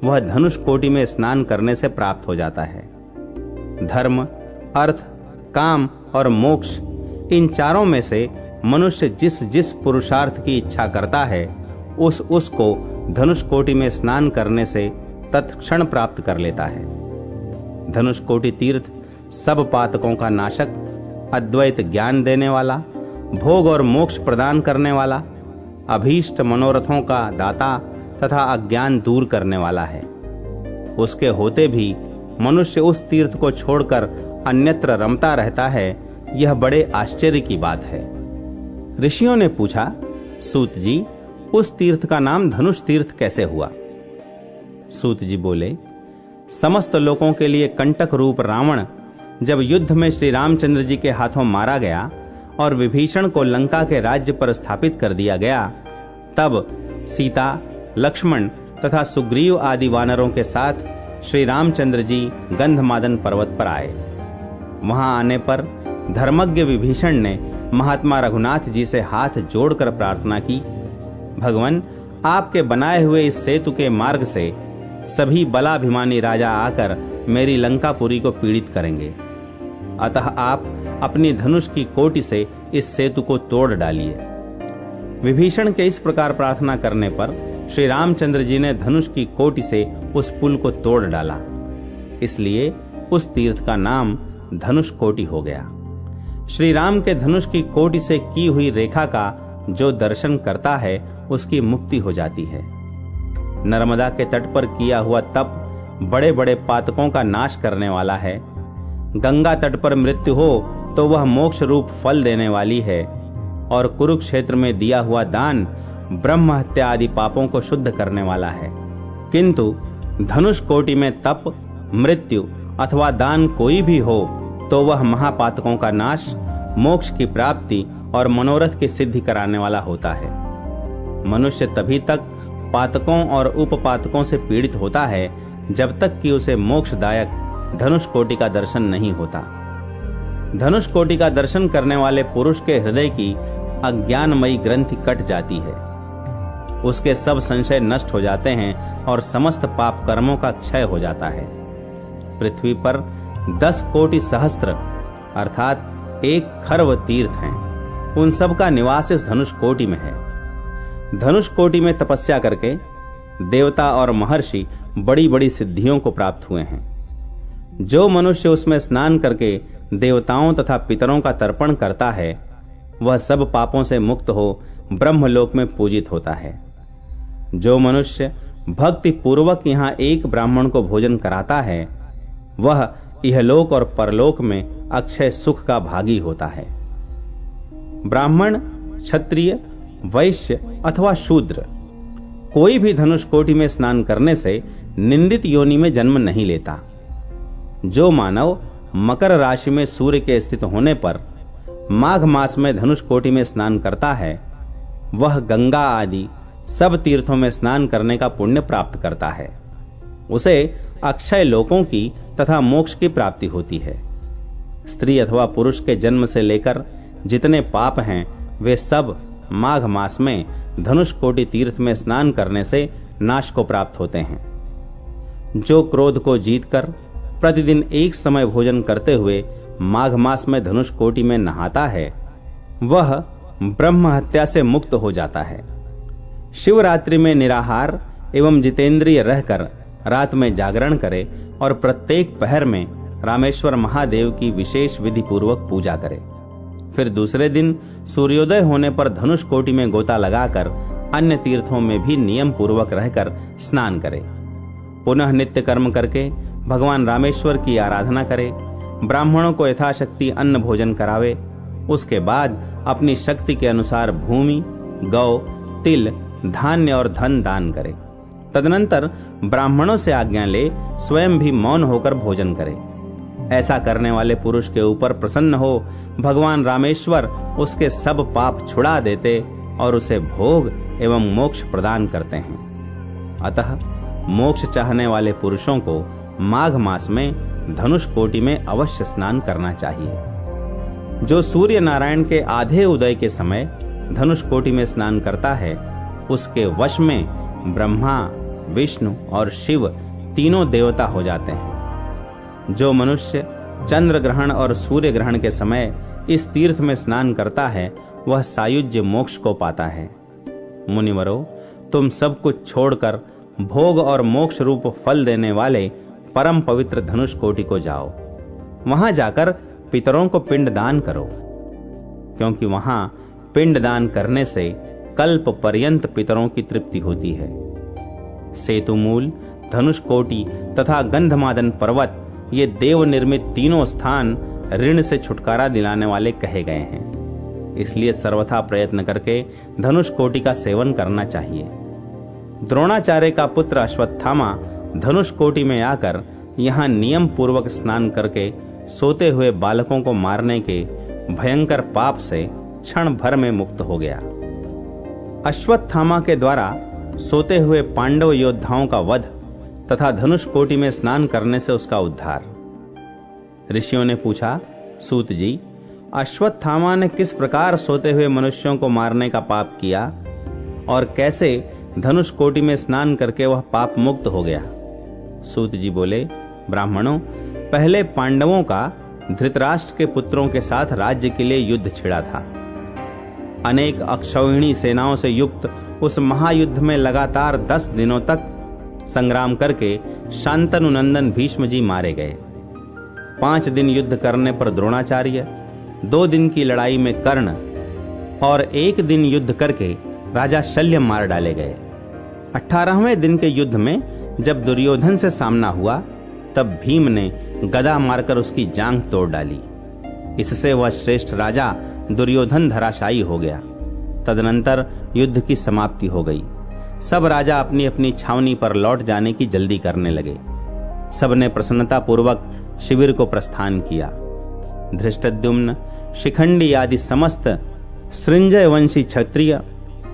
वह धनुष कोटि में स्नान करने से प्राप्त हो जाता है। धर्म, अर्थ, काम और मोक्ष, इन चारों में से मनुष्य जिस जिस पुरुषार्थ की इच्छा करता है उसको धनुष कोटि में स्नान करने से तत्क्षण प्राप्त कर लेता है। धनुष कोटि तीर्थ सब पातकों का नाशक, अद्वैत ज्ञान देने वाला, भोग और मोक्ष प्रदान करने वाला, अभीष्ट मनोरथों का दाता तथा अज्ञान दूर करने वाला है। उसके होते भी मनुष्य उस तीर्थ को छोड़कर अन्यत्र रमता रहता है, यह बड़े आश्चर्य की बात है। ऋषियों ने पूछा, सूत जी, उस तीर्थ का नाम धनुष तीर्थ कैसे हुआ? सूत जी बोले, समस्त लोगों के लिए कंटक रूप रावण जब युद्ध में श्री रामचंद्र जी के हाथों मारा गया और विभीषण को लंका के राज्य पर स्थापित कर दिया गया, तब सीता, लक्ष्मण तथा सुग्रीव आदि वानरों के साथ श्री रामचंद्र जी गंधमादन पर्वत पर आए। वहां आने पर धर्मज्ञ विभीषण ने महात्मा रघुनाथ जी से हाथ जोड़कर प्रार्थना की, भगवान, आपके बनाए हुए इस सेतु के मार्ग से सभी बलाभिमानी राजा आकर मेरी लंकापुरी को पीड़ित करेंगे, अतः आप अपनी धनुष की कोटि से इस सेतु को तोड़ डालिए। विभीषण के इस प्रकार प्रार्थना करने पर श्री रामचंद्र जी ने धनुष की कोटि से उस पुल को तोड़ डाला, इसलिए उस तीर्थ का नाम धनुष कोटि हो गया। श्री राम के धनुष की कोटि से की हुई रेखा का जो दर्शन करता है उसकी मुक्ति हो जाती है। नर्मदा के तट पर किया हुआ तप बड़े बड़े पातकों का नाश करने वाला है। गंगा तट पर मृत्यु हो तो वह मोक्ष रूप फल देने वाली है, और कुरुक्षेत्र में दिया हुआ दान ब्रह्म हत्या आदि पापों को शुद्ध करने वाला है। किंतु धनुष कोटि में तप, मृत्यु अथवा दान कोई भी हो तो वह महापातकों का नाश, मोक्ष की प्राप्ति और मनोरथ की सिद्धि कराने वाला होता है। मनुष्य तभी तक पातकों और उपपातकों से पीड़ित होता है जब तक कि उसे मोक्षदायक धनुष कोटि का दर्शन नहीं होता। धनुष कोटि का दर्शन करने वाले पुरुष के हृदय की अज्ञानमयी ग्रंथि कट जाती है, उसके सब संशय नष्ट हो जाते हैं और समस्त पाप कर्मों का क्षय हो जाता है। पृथ्वी पर 10 कोटि सहस्त्र अर्थात 1 खर्व तीर्थ हैं, उन सब का निवास इस धनुष कोटि में है। धनुष कोटि में तपस्या करके देवता और महर्षि बड़ी बड़ी सिद्धियों को प्राप्त हुए हैं। जो मनुष्य उसमें स्नान करके देवताओं तथा पितरों का तर्पण करता है, वह सब पापों से मुक्त हो ब्रह्मलोक में पूजित होता है। जो मनुष्य भक्ति पूर्वक यहाँ एक ब्राह्मण को भोजन कराता है, वह इहलोक और परलोक में अक्षय सुख का भागी होता है। ब्राह्मण, क्षत्रिय, वैश्य अथवा शूद्र कोई भी धनुष कोटि में स्नान करने से निंदित योनि में जन्म नहीं लेता। जो मानव मकर राशि में सूर्य के स्थित होने पर माघ मास में धनुष कोटि में स्नान करता है, वह गंगा आदि सब तीर्थों में स्नान करने का पुण्य प्राप्त करता है। उसे अक्षय लोकों की तथा मोक्ष की प्राप्ति होती है। स्त्री अथवा पुरुष के जन्म से लेकर जितने पाप हैं, वे सब माघ मास में धनुष कोटि तीर्थ में स्नान करने से नाश को प्राप्त होते हैं। जो क्रोध को जीतकर प्रतिदिन एक समय भोजन करते हुए माघ मास में धनुष कोटि में नहाता है, वह ब्रह्म हत्या से मुक्त हो जाता है। शिवरात्रि में निराहार एवं जितेंद्रिय रहकर रात में जागरण करे और प्रत्येक पहर में रामेश्वर महादेव की विशेष विधि पूर्वक पूजा करे। फिर दूसरे दिन सूर्योदय होने पर धनुष कोटि में गोता लगाकर अन्य तीर्थों में भी नियम पूर्वक रहकर स्नान करे। पुनः नित्य कर्म करके भगवान रामेश्वर की आराधना करे, ब्राह्मणों को यथाशक्ति अन्न भोजन करावे। उसके बाद अपनी शक्ति के अनुसार भूमि, गौ, तिल, धान्य और धन दान करे। तदनंतर ब्राह्मणों से आज्ञा ले स्वयं भी मौन होकर भोजन करे। ऐसा करने वाले पुरुष के ऊपर प्रसन्न हो भगवान रामेश्वर उसके सब पाप छुड़ा देते और उसे भोग एवं मोक्ष प्रदान करते हैं। अतः मोक्ष चाहने वाले पुरुषों को माघ मास में धनुष कोटि में अवश्य स्नान करना चाहिए। जो सूर्य नारायण के आधे उदय के समय धनुष कोटि में स्नान करता है, उसके वश में ब्रह्मा, विष्णु और शिव तीनों देवता हो जाते हैं। जो मनुष्य चंद्र ग्रहण और सूर्य ग्रहण के समय इस तीर्थ में स्नान करता है वह सायुज्य मोक्ष को पाता है। मुनिवरों, तुम सब कुछ छोड़कर भोग और मोक्ष रूप फल देने वाले परम पवित्र धनुष कोटि को जाओ। वहां जाकर पितरों को पिंड दान करो, क्योंकि वहां पिंड दान करने से कल्प पर्यंत पितरों की तृप्ति होती है। सेतुमूल, धनुष कोटि तथा गंधमादन पर्वत, ये देव निर्मित तीनों स्थान ऋण से छुटकारा दिलाने वाले कहे गए हैं। इसलिए सर्वथा प्रयत्न करके धनुष कोटि का सेवन करना चाहिए। द्रोणाचार्य का पुत्र अश्वत्थामा धनुष कोटि में आकर यहाँ नियम पूर्वक स्नान करके सोते हुए बालकों को मारने के भयंकर पाप से क्षण भर में मुक्त हो गया। अश्वत्थामा के द्वारा सोते हुए पांडव योद्धाओं का वध तथा धनुष कोटि में स्नान करने से उसका उद्धार। ऋषियों ने पूछा, सूत जी, अश्वत्थामा ने किस प्रकार सोते हुए मनुष्यों को मारने का पाप किया और कैसे धनुष कोटि में स्नान करके वह पाप मुक्त हो गया? सूत जी बोले, ब्राह्मणों, पहले पांडवों का धृतराष्ट्र के पुत्रों के साथ राज्य के लिए युद्ध छिड़ा था। अनेक अक्षौहिणी सेनाओं से युक्त उस महायुद्ध में लगातार 10 दिनों तक संग्राम करके शांतनु नंदन भीष्म जी मारे गए। 5 दिन युद्ध करने पर द्रोणाचार्य, 2 दिन की लड़ाई में कर्ण और 1 दिन युद्ध करके राजा शल्य मार डाले गए। 18वें दिन के युद्ध में जब दुर्योधन से सामना हुआ तब भीम ने गदा मारकर उसकी जांघ तोड़ डाली। इससे वह श्रेष्ठ राजा दुर्योधन धराशायी हो गया। तदनंतर युद्ध की समाप्ति हो गई। सब राजा अपनी अपनी छावनी पर लौट जाने की जल्दी करने लगे। सबने प्रसन्नता पूर्वक शिविर को प्रस्थान किया। धृष्टद्युम्न, शिखंडी आदि समस्त सृंजय वंशी क्षत्रिय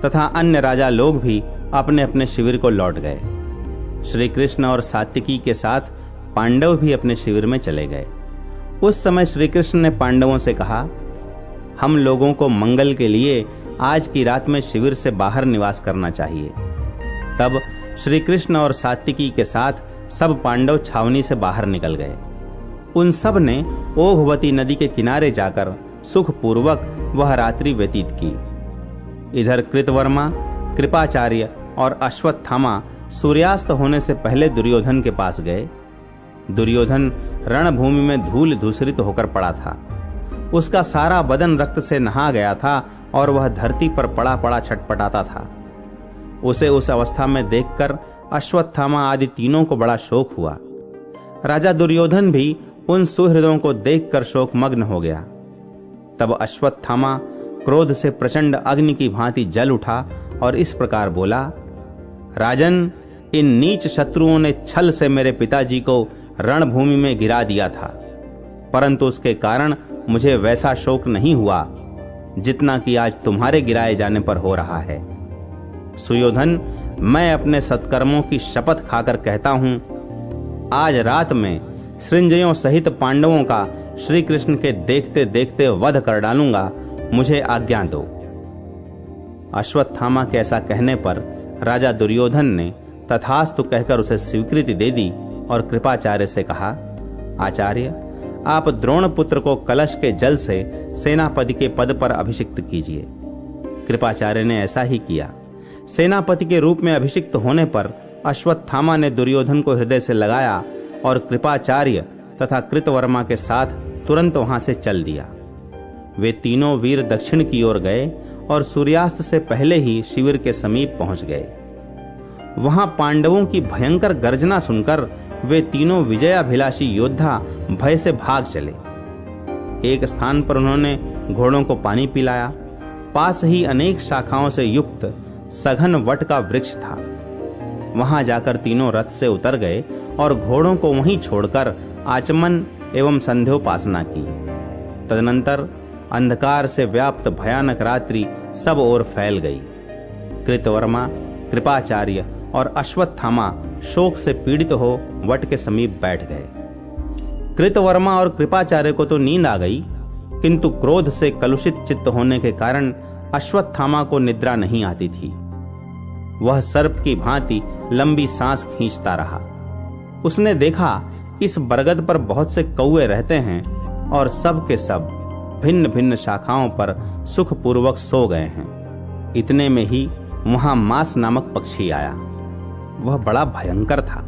तथा अन्य राजा लोग भी अपने अपने शिविर को लौट गए। श्री कृष्ण और सात्विकी के साथ पांडव भी अपने शिविर में चले गए। उस समय श्री कृष्ण ने पांडवों से कहा, हम लोगों को मंगल के लिए आज की रात में शिविर से बाहर निवास करना चाहिए। तब श्री कृष्ण और सात्विकी के साथ सब पांडव छावनी से बाहर निकल गए। उन सब ने ओघवती नदी के किनारे जाकर सुखपूर्वक वह रात्रि व्यतीत की। इधर कृतवर्मा, कृपाचार्य और अश्वत्थामा सूर्यास्त होने से पहले दुर्योधन के पास गए। दुर्योधन रणभूमि में धूल धूसरित होकर पड़ा था। उसका सारा बदन रक्त से नहा गया था और वह धरती पर पड़ा पड़ा छटपटाता था। उसे उस अवस्था में देखकर अश्वत्थामा आदि तीनों को बड़ा शोक हुआ। राजा दुर्योधन भी उन सुहृदों को देखकर शोकमग्न हो गया। तब अश्वत्थामा क्रोध से प्रचंड अग्नि की भांति जल उठा और इस प्रकार बोला, राजन, इन नीच शत्रुओं ने छल से मेरे पिताजी को रणभूमि में गिरा दिया था, परंतु उसके कारण मुझे वैसा शोक नहीं हुआ जितना कि आज तुम्हारे गिराए जाने पर हो रहा है। सुयोधन, मैं अपने सत्कर्मों की शपथ खाकर कहता हूं, आज रात में सृंजयों सहित पांडवों का श्री कृष्ण के देखते देखते वध कर डालूंगा। मुझे आज्ञा दो। अश्वत्थामा के ऐसा कहने पर राजा दुर्योधन ने तथास्तु कहकर उसे स्वीकृति दे दी और कृपाचार्य से कहा, आचार्य, आप द्रोण पुत्र को कलश के जल से सेनापति के पद पर अभिषिक्त कीजिए। कृपाचार्य ने ऐसा ही किया। सेनापति के रूप में अभिषिक्त होने पर अश्वत्थामा ने दुर्योधन को हृदय से लगाया और कृपाचार्य तथा कृतवर्मा के साथ तुरंत वहां से चल दिया। वे तीनों वीर दक्षिण की ओर गए और सूर्यास्त से पहले ही शिविर के समीप पहुंच गए। वहां पांडवों की भयंकर गर्जना सुनकर वे तीनों विजयाभिलाषी योद्धा भय से भाग चले। एक स्थान पर उन्होंने घोड़ों को पानी पिलाया। पास ही अनेक शाखाओं से युक्त सघन वट का वृक्ष था। वहां जाकर तीनों रथ से उतर गए और घोड़ों को वहीं छोड़कर आचमन एवं संध्योपासना की। तदनंतर अंधकार से व्याप्त भयानक रात्रि सब ओर फैल गई। कृतवर्मा, कृपाचार्य और अश्वत्थामा शोक से पीड़ित हो वट के समीप बैठ गए। कृतवर्मा और कृपाचार्य को तो नींद आ गई, किंतु क्रोध से कलुषित चित्त होने के कारण अश्वत्थामा को निद्रा नहीं आती थी। वह सर्प की भांति लंबी सांस खींचता रहा। उसने देखा इस बरगद पर बहुत से कौवे रहते हैं और सब के सब भिन्न भिन्न शाखाओं पर सुखपूर्वक सो गए हैं। इतने में ही वहां मास नामक पक्षी आया। वह बड़ा भयंकर था।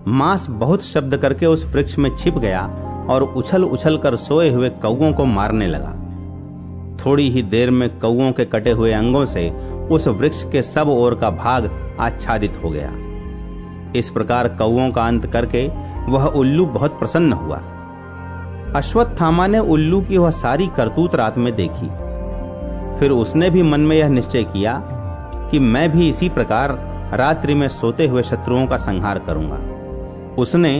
मास बहुत शब्द करके उस वृक्ष में छिप गया और उछल उछल कर सोए हुए कौवों को मारने लगा। थोड़ी ही देर में कौवों के कटे हुए अंगों से उस वृक्ष के सब ओर का भाग आच्छादित हो गया। इस प्रकार कौवों का अंत करके वह उल्लू बहुत प्रसन्न हुआ। अश्वत्थामा ने उल्लू की वह सारी करतूत रात में देखी। फिर उसने भी मन में यह निश्चय किया कि मैं भी इसी प्रकार रात्रि में सोते हुए शत्रुओं का संहार करूंगा। उसने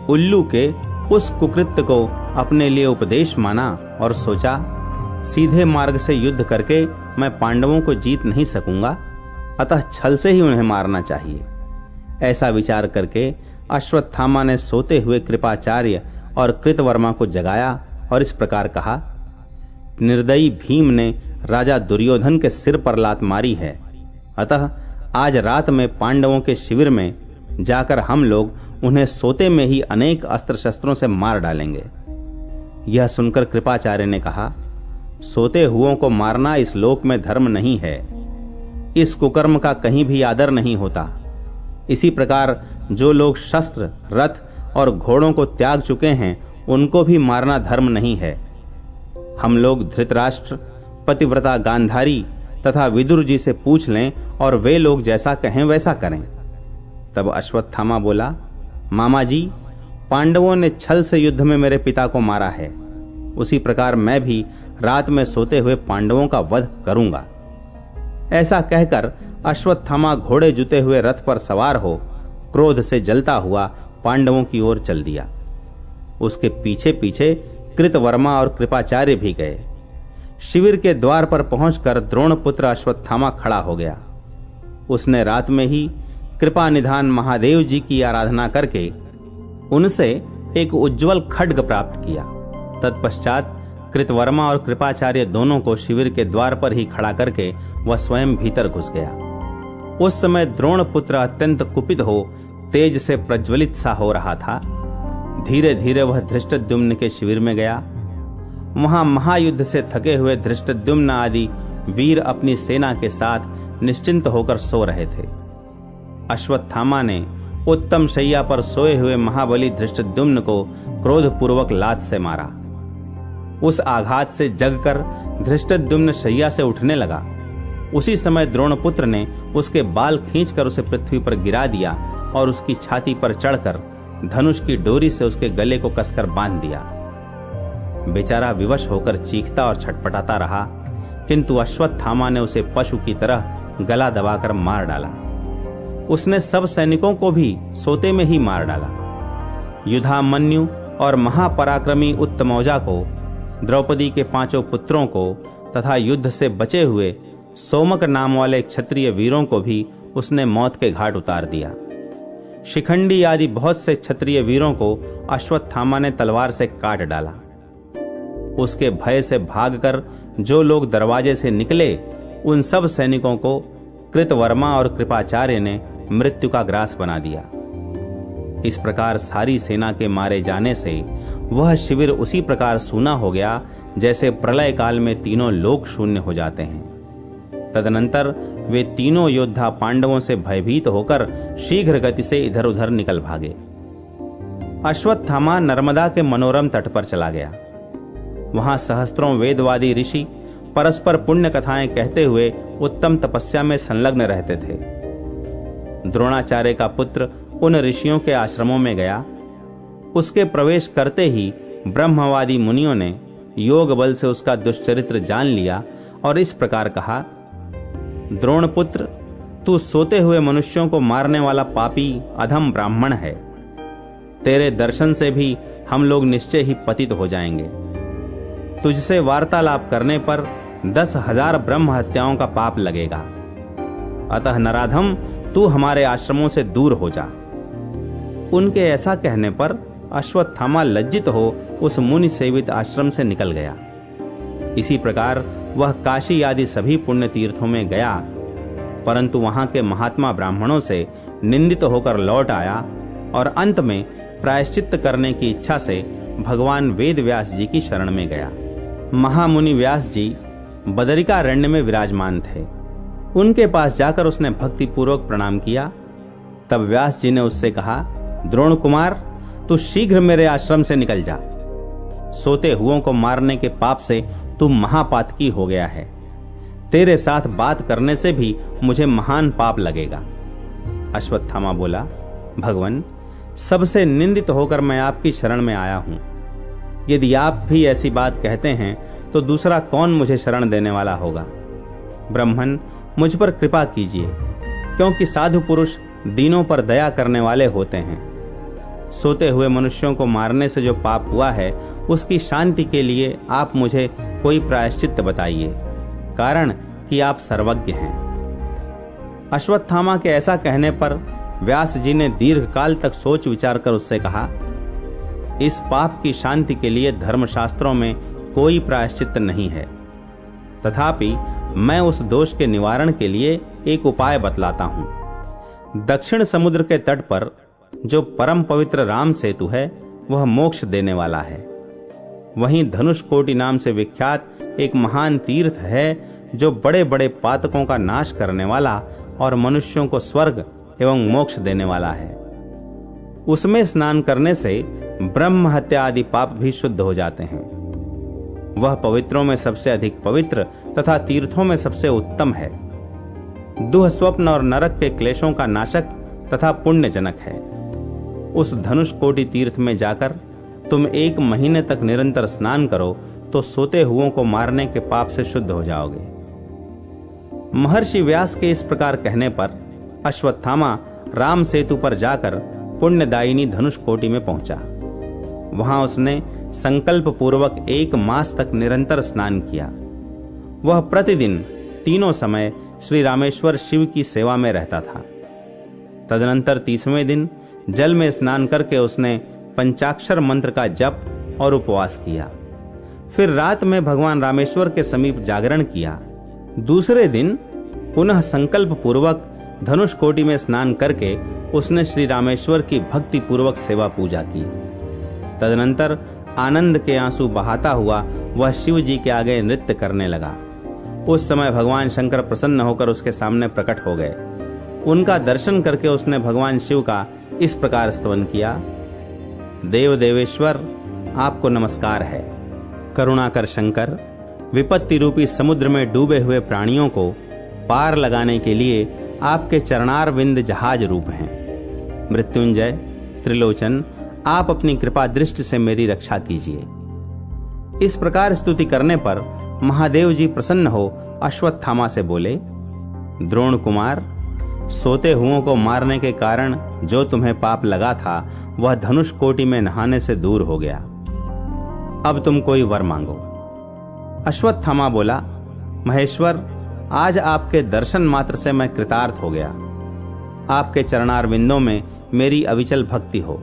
उल्लू के उस कुकृत्य को अपने लिए उपदेश माना और सोचा, सीधे मार्ग से युद्ध करके मैं पांडवों को जीत नहीं सकूंगा, अतः छल से ही उन्हें मारना चाहिए। ऐसा विचार करके अश्वत्थामा ने सोते हुए कृपाचार्य और कृतवर्मा को जगाया और इस प्रकार कहा, निर्दयी भीम ने राजा दुर्योधन के सिर पर लात मारी है, अतः आज रात में पांडवों के शिविर में जाकर हम लोग उन्हें सोते में ही अनेक अस्त्र शस्त्रों से मार डालेंगे। यह सुनकर कृपाचार्य ने कहा, सोते हुओं को मारना इस लोक में धर्म नहीं है। इस कुकर्म का कहीं भी आदर नहीं होता। इसी प्रकार जो लोग शस्त्र, रथ और घोड़ों को त्याग चुके हैं, उनको भी मारना धर्म नहीं है। हम लोग धृतराष्ट्र, पतिव्रता गांधारी तथा विदुर जी से पूछ लें और वे लोग जैसा कहें वैसा करें। तब अश्वत्थामा बोला, मामा जी, पांडवों ने छल से युद्ध में मेरे पिता को मारा है, उसी प्रकार मैं भी रात में सोते हुए पांडवों का वध करूंगा। ऐसा कहकर अश्वत्थामा घोड़े जुते हुए रथ पर सवार हो क्रोध से जलता हुआ पांडवों की ओर चल दिया। उसके पीछे पीछे कृतवर्मा और कृपाचार्य भी गए। शिविर के द्वार पर पहुंचकर द्रोणपुत्र अश्वत्थामा खड़ा हो गया। उसने रात में ही कृपा निधान महादेव जी की आराधना करके उनसे एक उज्जवल खड्ग प्राप्त किया। तत्पश्चात कृतवर्मा और कृपाचार्य दोनों को शिविर के द्वार पर ही खड़ा करके वह स्वयं भीतर घुस गया। उस समय द्रोणपुत्र अत्यंत कुपित हो तेज से प्रज्वलित सा हो रहा था। धीरे धीरे वह धृष्टद्युम्न के शिविर में गया। वहां महायुद्ध से थके हुए धृष्टद्युम्न आदि वीर अपनी सेना के साथ निश्चिंत होकर सो रहे थे। अश्वत्थामा ने उत्तम शैया पर सोए हुए महाबली धृष्टद्युम्न को क्रोधपूर्वक लात से मारा। उस आघात से जगकर धृष्टद्युम्न शैया से उठने लगा। उसी समय द्रोणपुत्र ने उसके बाल खींचकर उसे पृथ्वी पर गिरा दिया और उसकी छाती पर चढ़कर धनुष की डोरी से उसके गले को कसकर बांध दिया। बेचारा विवश होकर चीखता और छटपटाता रहा, किंतु अश्वत्थामा ने उसे पशु की तरह गला दबाकर मार डाला। उसने सब सैनिकों को भी सोते में ही मार डाला। युधामन्यु और महापराक्रमी उत्तमौजा को, द्रौपदी के 5 पुत्रों को तथा युद्ध से बचे हुए सोमक नाम वाले क्षत्रिय वीरों को भी उसने मौत के घाट उतार दिया। शिखंडी आदि बहुत से क्षत्रिय वीरों को अश्वत्थामा ने तलवार से काट डाला। उसके भय से भागकर जो लोग दरवाजे से निकले, उन सब सैनिकों को कृतवर्मा और कृपाचार्य ने मृत्यु का ग्रास बना दिया। इस प्रकार सारी सेना के मारे जाने से वह शिविर उसी प्रकार सूना हो गया जैसे प्रलय काल में तीनों लोक शून्य हो जाते हैं। तदनंतर वे तीनों योद्धा पांडवों से भयभीत होकर शीघ्र गति से इधर उधर निकल भागे। अश्वत्थामा नर्मदा के मनोरम तट पर चला गया। वहां सहस्त्रों वेदवादी ऋषि परस्पर पुण्य कथाएं कहते हुए उत्तम तपस्या में संलग्न रहते थे। द्रोणाचार्य का पुत्र उन ऋषियों के आश्रमों में गया। उसके प्रवेश करते ही ब्रह्मवादी मुनियों ने योग बल से उसका दुष्चरित्र जान लिया और इस प्रकार कहा, द्रोणपुत्र, तू सोते हुए मनुष्यों को मारने वाला पापी अधम ब्राह्मण है। तेरे दर्शन से भी हम लोग निश्चय ही पतित हो जाएंगे। तुझसे वार्तालाप करने पर 10,000 ब्रह्म हत्याओं का पाप लगेगा। अतः नराधम, तू हमारे आश्रमों से दूर हो जा। उनके ऐसा कहने पर अश्वत्थामा लज्जित हो उस मुनि सेवित आश्रम से निकल गया। इसी प्रकार वह काशी आदि सभी पुण्य तीर्थों में गया। परंतु वहां के महात्मा ब्राह्मणों से निंदित होकर लौट आया और अंत में प्रायश्चित्त करने की इच्छा से भगवान वेद व्यास जी की शरण में गया। महामुनि व्यास जी बदरिकारण्य में विराजमान थे। उनके पास जाकर उसने भक्ति पूर्वक प्रणाम किया। तब व्यास जी ने उससे कहा, द्रोण कुमार, तू शीघ्र मेरे आश्रम से निकल जा। सोते हुओं को मारने के पाप से तू महापातकी हो गया है। तेरे साथ बात करने से भी मुझे महान पाप लगेगा। अश्वत्थामा बोला, भगवन, सबसे निंदित होकर मैं आपकी शरण में आया हूं। यदि आप भी ऐसी बात कहते हैं तो दूसरा कौन मुझे शरण देने वाला होगा। ब्रह्मन, मुझ पर कृपा कीजिए, क्योंकि साधु पुरुष दीनों पर दया करने वाले होते हैं। सोते हुए मनुष्यों को मारने से जो पाप हुआ है, उसकी शांति के लिए आप मुझे कोई प्रायश्चित्त बताइए, कारण कि आप सर्वज्ञ हैं। अश्वत्थामा के ऐसा कहने पर व्यास जी ने दीर्घकाल तक सोच विचार कर उससे कहा, इस पाप की शांति के लिए धर्मशास्त्रों में कोई प्रायश्चित्त नहीं है। तथापि मैं उस दोष के निवारण के लिए एक उपाय बतलाता हूं। दक्षिण समुद्र के तट पर जो परम पवित्र राम सेतु है, वह मोक्ष देने वाला है। वहीं धनुषकोटि नाम से विख्यात एक महान तीर्थ है, जो बड़े बड़े पातकों का नाश करने वाला और मनुष्यों को स्वर्ग एवं मोक्ष देने वाला है। उसमें स्नान करने से ब्रह्म हत्या आदि पाप भी शुद्ध हो जाते हैं। वह पवित्रों में सबसे अधिक पवित्र तथा तीर्थों में सबसे उत्तम है। दुह स्वप्न और नरक के क्लेशों का नाशक तथा पुण्यजनक है। उस धनुषकोटि तीर्थ में जाकर तुम 1 महीने तक निरंतर स्नान करो तो सोते हुओं को मारने के पाप से शुद्ध हो जाओगे। महर्षि व्यास के इस प्रकार कहने पर अश्वत्थामा राम सेतु पर जाकर पुण्यदायिनी धनुषकोटि में पहुंचा। वहां उसने संकल्प पूर्वक 1 मास तक निरंतर स्नान किया। वह प्रतिदिन तीनों समय श्री रामेश्वर शिव की सेवा में रहता था। तदनंतर 30वें दिन जल में स्नान करके उसने पंचाक्षर मंत्र का जप और उपवास किया। फिर रात में भगवान रामेश्वर के समीप जागरण किया। दूसरे दिन पुनः संकल्प पूर्वक धनुषकोटि में स्नान करके उसने श्री रामेश्वर की भक्ति पूर्वक सेवा पूजा की। तदनंतर आनंद के आंसू बहाता हुआ वह शिव जी के आगे नृत्य करने लगा। उस समय भगवान शंकर प्रसन्न होकर उसके सामने प्रकट हो गए। उनका दर्शन करके उसने भगवान शिव का इस प्रकार स्तवन किया, देव देवेश्वर, आपको नमस्कार है। करुणाकर शंकर, विपत्ति रूपी समुद्र में डूबे हुए प्राणियों को पार लगाने के लिए आपके चरणारविंद जहाज रूप हैं। मृत्युंजय, त्रिलोचन, आप अपनी कृपा दृष्टि से मेरी रक्षा कीजिए। इस प्रकार स्तुति करने पर महादेव जी प्रसन्न हो अश्वत्थामा से बोले, द्रोण कुमार, सोते हुओं को मारने के कारण जो तुम्हें पाप लगा था, वह धनुषकोटि में नहाने से दूर हो गया। अब तुम कोई वर मांगो। अश्वत्थामा बोला, महेश्वर, आज आपके दर्शन मात्र से मैं कृतार्थ हो गया। आपके चरणारविंदों में मेरी अविचल भक्ति हो।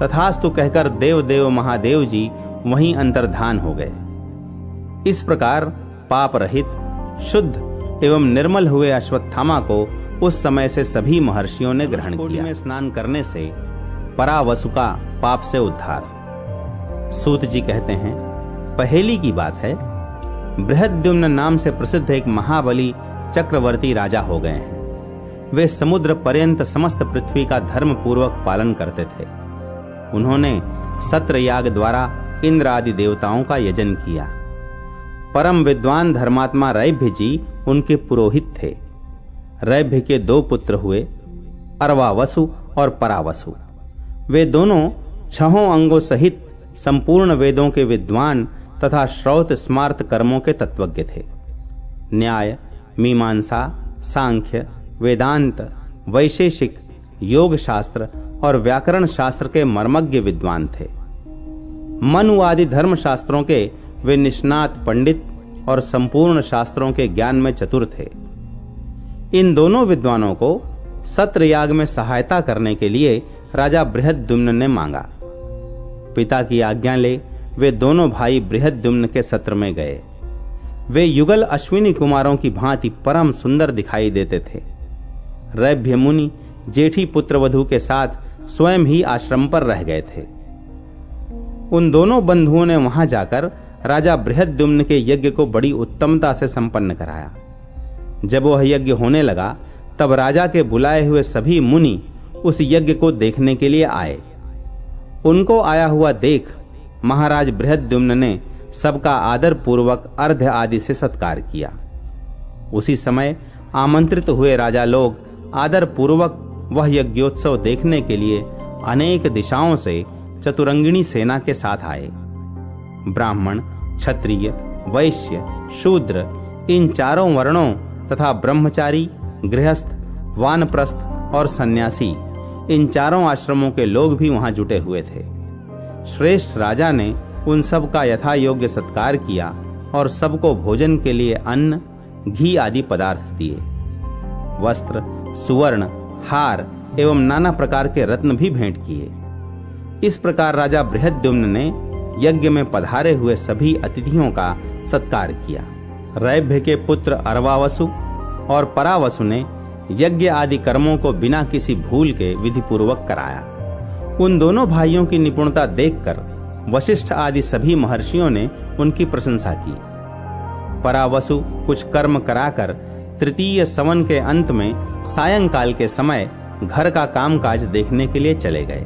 तथास्तु कहकर देव देव महादेव जी वहीं अंतर्धान हो गए। इस प्रकार पाप रहित, शुद्ध एवं निर्मल हुए अश्वत्थामा को उस समय से सभी महर्षियों ने ग्रहण किया। में स्नान करने से परावसु का पाप से उद्धार। सूत जी कहते हैं, पहेली की बात है, बृहद्युम्न नाम से प्रसिद्ध एक महाबली चक्रवर्ती राजा हो गए हैं। वे समुद्र पर्यंत समस्त पृथ्वी का धर्म पूर्वक पालन करते थे। उन्होंने सत्र याग द्वारा इंद्र आदि देवताओं का यजन किया। परम विद्वान धर्मात्मा रैभ्य जी उनके पुरोहित थे। रैभ्य के 2 पुत्र हुए, अर्वावसु और परावसु। वे दोनों 6 अंगों सहित संपूर्ण वेदों के विद्वान तथा श्रौत स्मार्त कर्मों के तत्वज्ञ थे। न्याय, मीमांसा, सांख्य, वेदांत, वैशेषिक, योग शास्त्र और व्याकरण शास्त्र के मर्मज्ञ विद्वान थे। मनु आदि धर्म शास्त्रों के वे निष्णात पंडित और संपूर्ण शास्त्रों के ज्ञान में चतुर थे। इन दोनों विद्वानों को सत्र याग में सहायता करने के लिए राजा बृहद्युम्न ने मांगा। पिता की आज्ञा ले वे दोनों भाई बृहद्युम्न के सत्र में गए। वे युगल अश्विनी कुमारों की भांति परम सुंदर दिखाई देते थे। रैभ्य मुनि जेठी पुत्रवधू के साथ स्वयं ही आश्रम पर रह गए थे। उन दोनों बंधुओं ने वहां जाकर राजा बृहद्युम्न के यज्ञ को बड़ी उत्तमता से संपन्न कराया। जब वह यज्ञ होने लगा तब राजा के बुलाए हुए सभी मुनि उस यज्ञ को देखने के लिए आए। उनको आया हुआ देख महाराज बृहद्युम्न ने सबका आदर पूर्वक अर्घ्य आदि से सत्कार किया। उसी समय आमंत्रित हुए राजा लोग आदर पूर्वक वह यज्ञोत्सव देखने के लिए अनेक दिशाओं से चतुरंगिणी सेना के साथ आए। ब्राह्मण, क्षत्रिय, वैश्य, शूद्र इन चारों वर्णों तथा ब्रह्मचारी, गृहस्थ, वानप्रस्थ और सन्यासी इन चारों आश्रमों के लोग भी वहां जुटे हुए थे। श्रेष्ठ राजा ने उन सब का यथा योग्य सत्कार किया और सबको भोजन के लिए अन्न, घी आदि पदार्थ दिए। वस्त्र, सुवर्ण, हार एवं नाना प्रकार के रत्न भी भेंट किए। इस प्रकार राजा बृहद्युम्न ने यज्ञ में पधारे हुए सभी अतिथियों का सत्कार किया। रैभ्य के पुत्र अर्वावसु और परावसु ने यज्ञ आदि कर्मों को बिना किसी भूल के विधिपूर्वक कराया। उन दोनों भाइयों की निपुणता देखकर वशिष्ठ आदि सभी महर्षियों ने उनकी प्रशंसा की। परावसु कुछ कर्म कराकर तृतीय सवन के अंत में सायंकाल के समय घर का कामकाज देखने के लिए चले गए।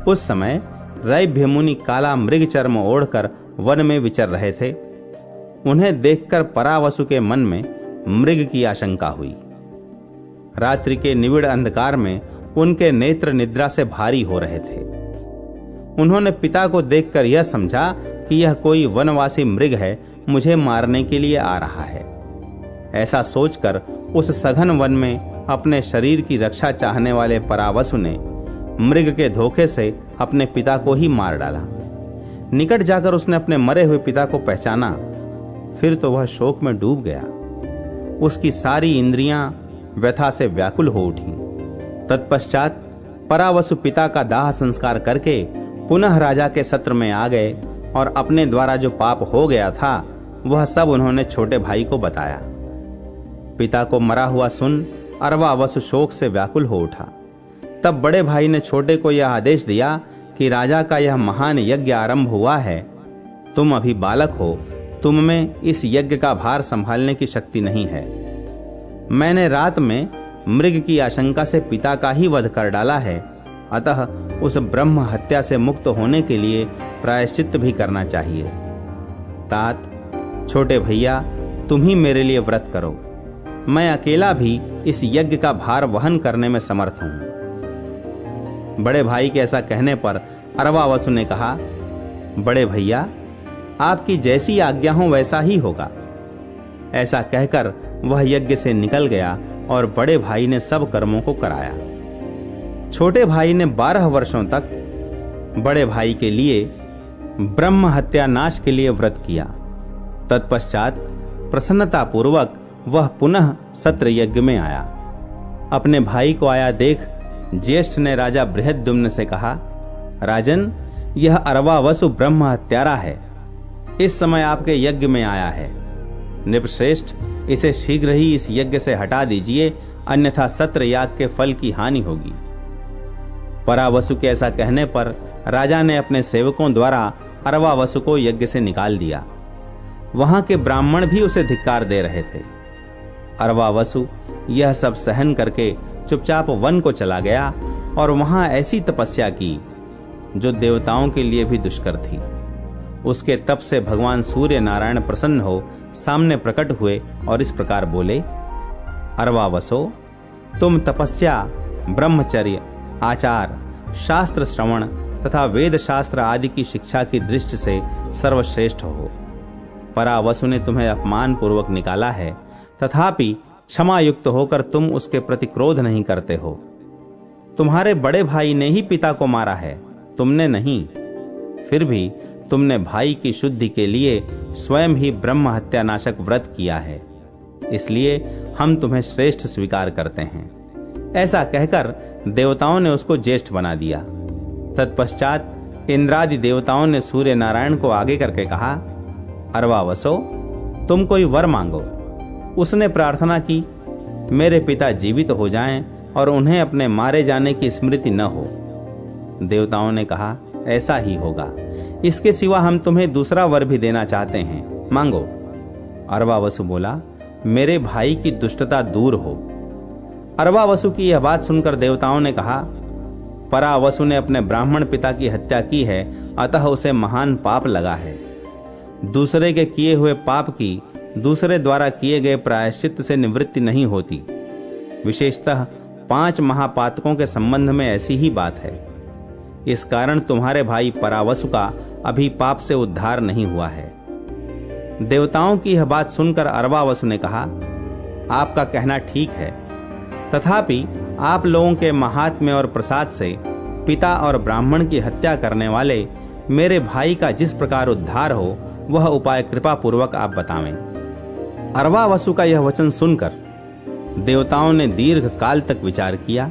उस समय रैभ्य मुनि काला मृग चर्म ओढ़कर वन में विचर रहे थे। उन्हें देखकर परावसु के मन में मृग की आशंका हुई। रात्रि के निविड़ अंधकार में उनके नेत्र निद्रा से भारी हो रहे थे। उन्होंने पिता को देखकर यह समझा कि यह कोई वनवासी मृग है, मुझे मारने के लिए आ रहा है। ऐसा सोचकर उस सघन वन में अपने शरीर की रक्षा चाहने वाले परावसु ने मृग के धोखे से अपने पिता को ही मार डाला। निकट जाकर उसने अपने मरे हुए पिता को पहचाना, फिर तो वह शोक में डूब गया। उसकी सारी इंद्रियां व्यथा से व्याकुल हो उठी। तत्पश्चात परावसु पिता का दाह संस्कार करके पुनः राजा के सत्र में आ गए और अपने द्वारा जो पाप हो गया था वह सब उन्होंने छोटे भाई को बताया। पिता को मरा हुआ सुन अर्वावसु शोक से व्याकुल हो उठा। तब बड़े भाई ने छोटे को यह आदेश दिया कि राजा का यह महान यज्ञ आरंभ हुआ है। तुम अभी बालक हो, तुम में इस यज्ञ का भार संभालने की शक्ति नहीं है। मैंने रात में मृग की आशंका से पिता का ही वध कर डाला है, अतः उस ब्रह्म हत्या से मुक्त होने के लिए प्रायश्चित्त भी करना चाहिए। तात, छोटे भैया, तुम ही मेरे लिए व्रत करो। मैं अकेला भी इस यज्ञ का भार वहन करने में समर्थ हूं। बड़े भाई के ऐसा कहने पर अर्वावसु ने कहा, बड़े भैया, आपकी जैसी आज्ञा हो वैसा ही होगा। ऐसा कहकर वह यज्ञ से निकल गया और बड़े भाई ने सब कर्मों को कराया। छोटे भाई ने 12 वर्षों तक बड़े भाई के लिए ब्रह्म हत्या नाश के लिए व्रत किया। तत्पश्चात प्रसन्नता पूर्वक वह पुनः सत्र यज्ञ में आया। अपने भाई को आया देख ज्येष्ठ ने राजा बृहद्युम्न से कहा, राजन, यह अर्वावसु ब्रह्म हत्यारा है, इस समय आपके यज्ञ में आया है। नृपश्रेष्ठ, इसे शीघ्र ही इस यज्ञ से हटा दीजिए, अन्यथा सत्र याग के फल की हानि होगी। परावसु के ऐसा कहने पर राजा ने अपने सेवकों द्वारा अर्वावसु को यज्ञ से निकाल दिया। वहां के ब्राह्मण भी उसे धिक्कार दे रहे थे। अर्वावसु यह सब सहन करके चुपचाप वन को चला गया और वहां ऐसी तपस्या की जो देवताओं के लिए भी दुष्कर थी। उसके तप से भगवान सूर्य नारायण प्रसन्न हो सामने प्रकट हुए और इस प्रकार बोले, अर्वावसो, तुम तपस्या, ब्रह्मचर्य, आचार, शास्त्र श्रवण तथा वेद शास्त्र आदि की शिक्षा की दृष्टि से सर्वश्रेष्ठ हो। परावसु ने तुम्हें अपमान पूर्वक निकाला है, तथापि क्षमा युक्त होकर तुम उसके प्रति क्रोध नहीं करते हो। तुम्हारे बड़े भाई ने ही पिता को मारा है, तुमने नहीं। फिर भी तुमने भाई की शुद्धि के लिए स्वयं ही ब्रह्म हत्या नाशक व्रत किया है, इसलिए हम तुम्हें श्रेष्ठ स्वीकार करते हैं। ऐसा कहकर देवताओं ने उसको ज्येष्ठ बना दिया। तत्पश्चात इंद्रादि देवताओं ने सूर्य नारायण को आगे करके कहा, अर्वावसो, तुम कोई वर मांगो। उसने प्रार्थना की, मेरे पिता जीवित हो जाएं और उन्हें अपने मारे जाने की स्मृति न हो। देवताओं ने कहा, ऐसा ही होगा। इसके सिवा हम तुम्हें दूसरा वर भी देना चाहते हैं, मांगो। अर्वावसु बोला, मेरे भाई की दुष्टता दूर हो। अर्वावसु की यह बात सुनकर देवताओं ने कहा, परावसु ने अपने ब्राह्मण पिता की हत्या की है, अतः उसे महान पाप लगा है। दूसरे के किए हुए पाप की दूसरे द्वारा किए गए प्रायश्चित से निवृत्ति नहीं होती। विशेषतः 5 महापातकों के संबंध में ऐसी ही बात है। इस कारण तुम्हारे भाई परावसु का अभी पाप से उद्धार नहीं हुआ है। देवताओं की यह बात सुनकर अर्वावसु ने कहा, आपका कहना ठीक है, तथापि आप लोगों के महात्म्य और प्रसाद से पिता और ब्राह्मण की हत्या करने वाले मेरे भाई का जिस प्रकार उद्धार हो, वह उपाय कृपा पूर्वक आप बतावें। अर्वावसु का यह वचन सुनकर देवताओं ने दीर्घ काल तक विचार किया,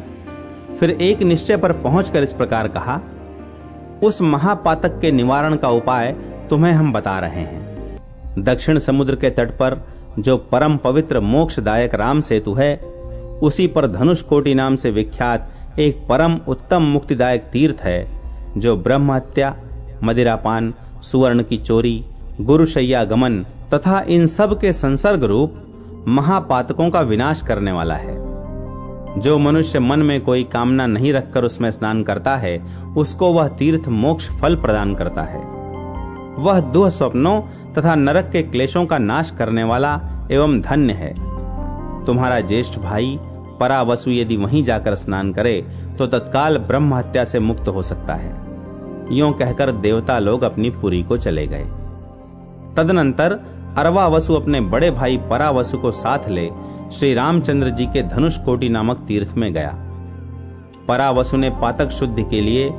फिर एक निश्चय पर पहुंचकर इस प्रकार कहा, उस महापातक के निवारण का उपाय तुम्हें हम बता रहे हैं। दक्षिण समुद्र के तट पर जो परम पवित्र मोक्षदायक राम सेतु है, उसी पर धनुष कोटि नाम से विख्यात एक परम उत्तम मुक्तिदायक तीर्थ है, जो ब्रह्म हत्या, मदिरापान, सुवर्ण की चोरी, गुरुशैया गमन तथा इन सब के संसर्ग रूप महापातकों का विनाश करने वाला है। जो मनुष्य मन में कोई कामना नहीं रखकर उसमें स्नान करता है, उसको वह तीर्थ मोक्ष फल प्रदान करता है। वह दुह स्वप्नों तथा नरक के क्लेशों का नाश करने वाला एवं धन्य है। तुम्हारा ज्येष्ठ भाई परावसु यदि वहीं जाकर स्नान करे तो तत्काल ब्रह्म हत्या से मुक्त हो सकता है। यूं कहकर देवता लोग अपनी पुरी को चले गए। तदनंतर अर्वावसु अपने बड़े भाई परावसु को साथ ले श्री रामचंद्र जी के धनुष कोटि नामक तीर्थ में गया। परावसु ने पातक शुद्धि के लिए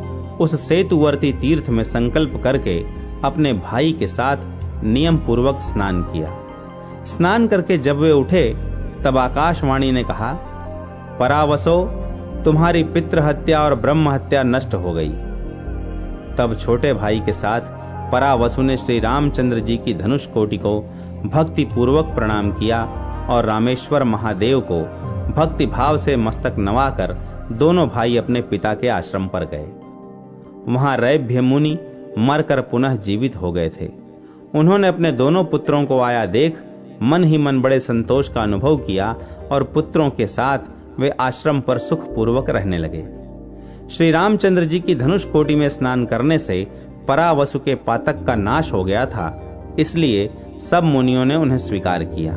उस सेतुवर्ती तीर्थ में संकल्प करके अपने भाई के साथ नियम पूर्वक स्नान किया। स्नान करके जब वे उठे तब आकाशवाणी ने कहा, परावसो, तुम्हारी पितृ हत्या और ब्रह्म हत्या नष्ट हो गई। तब छोटे भाई के साथ परावसु ने श्री रामचंद्र जी की धनुष कोटि को भक्ति पूर्वक प्रणाम किया और रामेश्वर महादेव को भक्ति भाव से मस्तक नवाकर दोनों भाई अपने पिता के आश्रम पर गए। वहां रैभ्य मुनि मरकर पुनः जीवित हो गए थे। उन्होंने अपने दोनों पुत्रों को आया देख मन ही मन बड़े संतोष का अनुभव किया और पुत्रों के साथ वे आश्रम पर सुख पूर्वक रहने लगे। श्री रामचंद्र जी की धनुष कोटि में स्नान करने से परावसु के पातक का नाश हो गया था, इसलिए सब मुनियों ने उन्हें स्वीकार किया।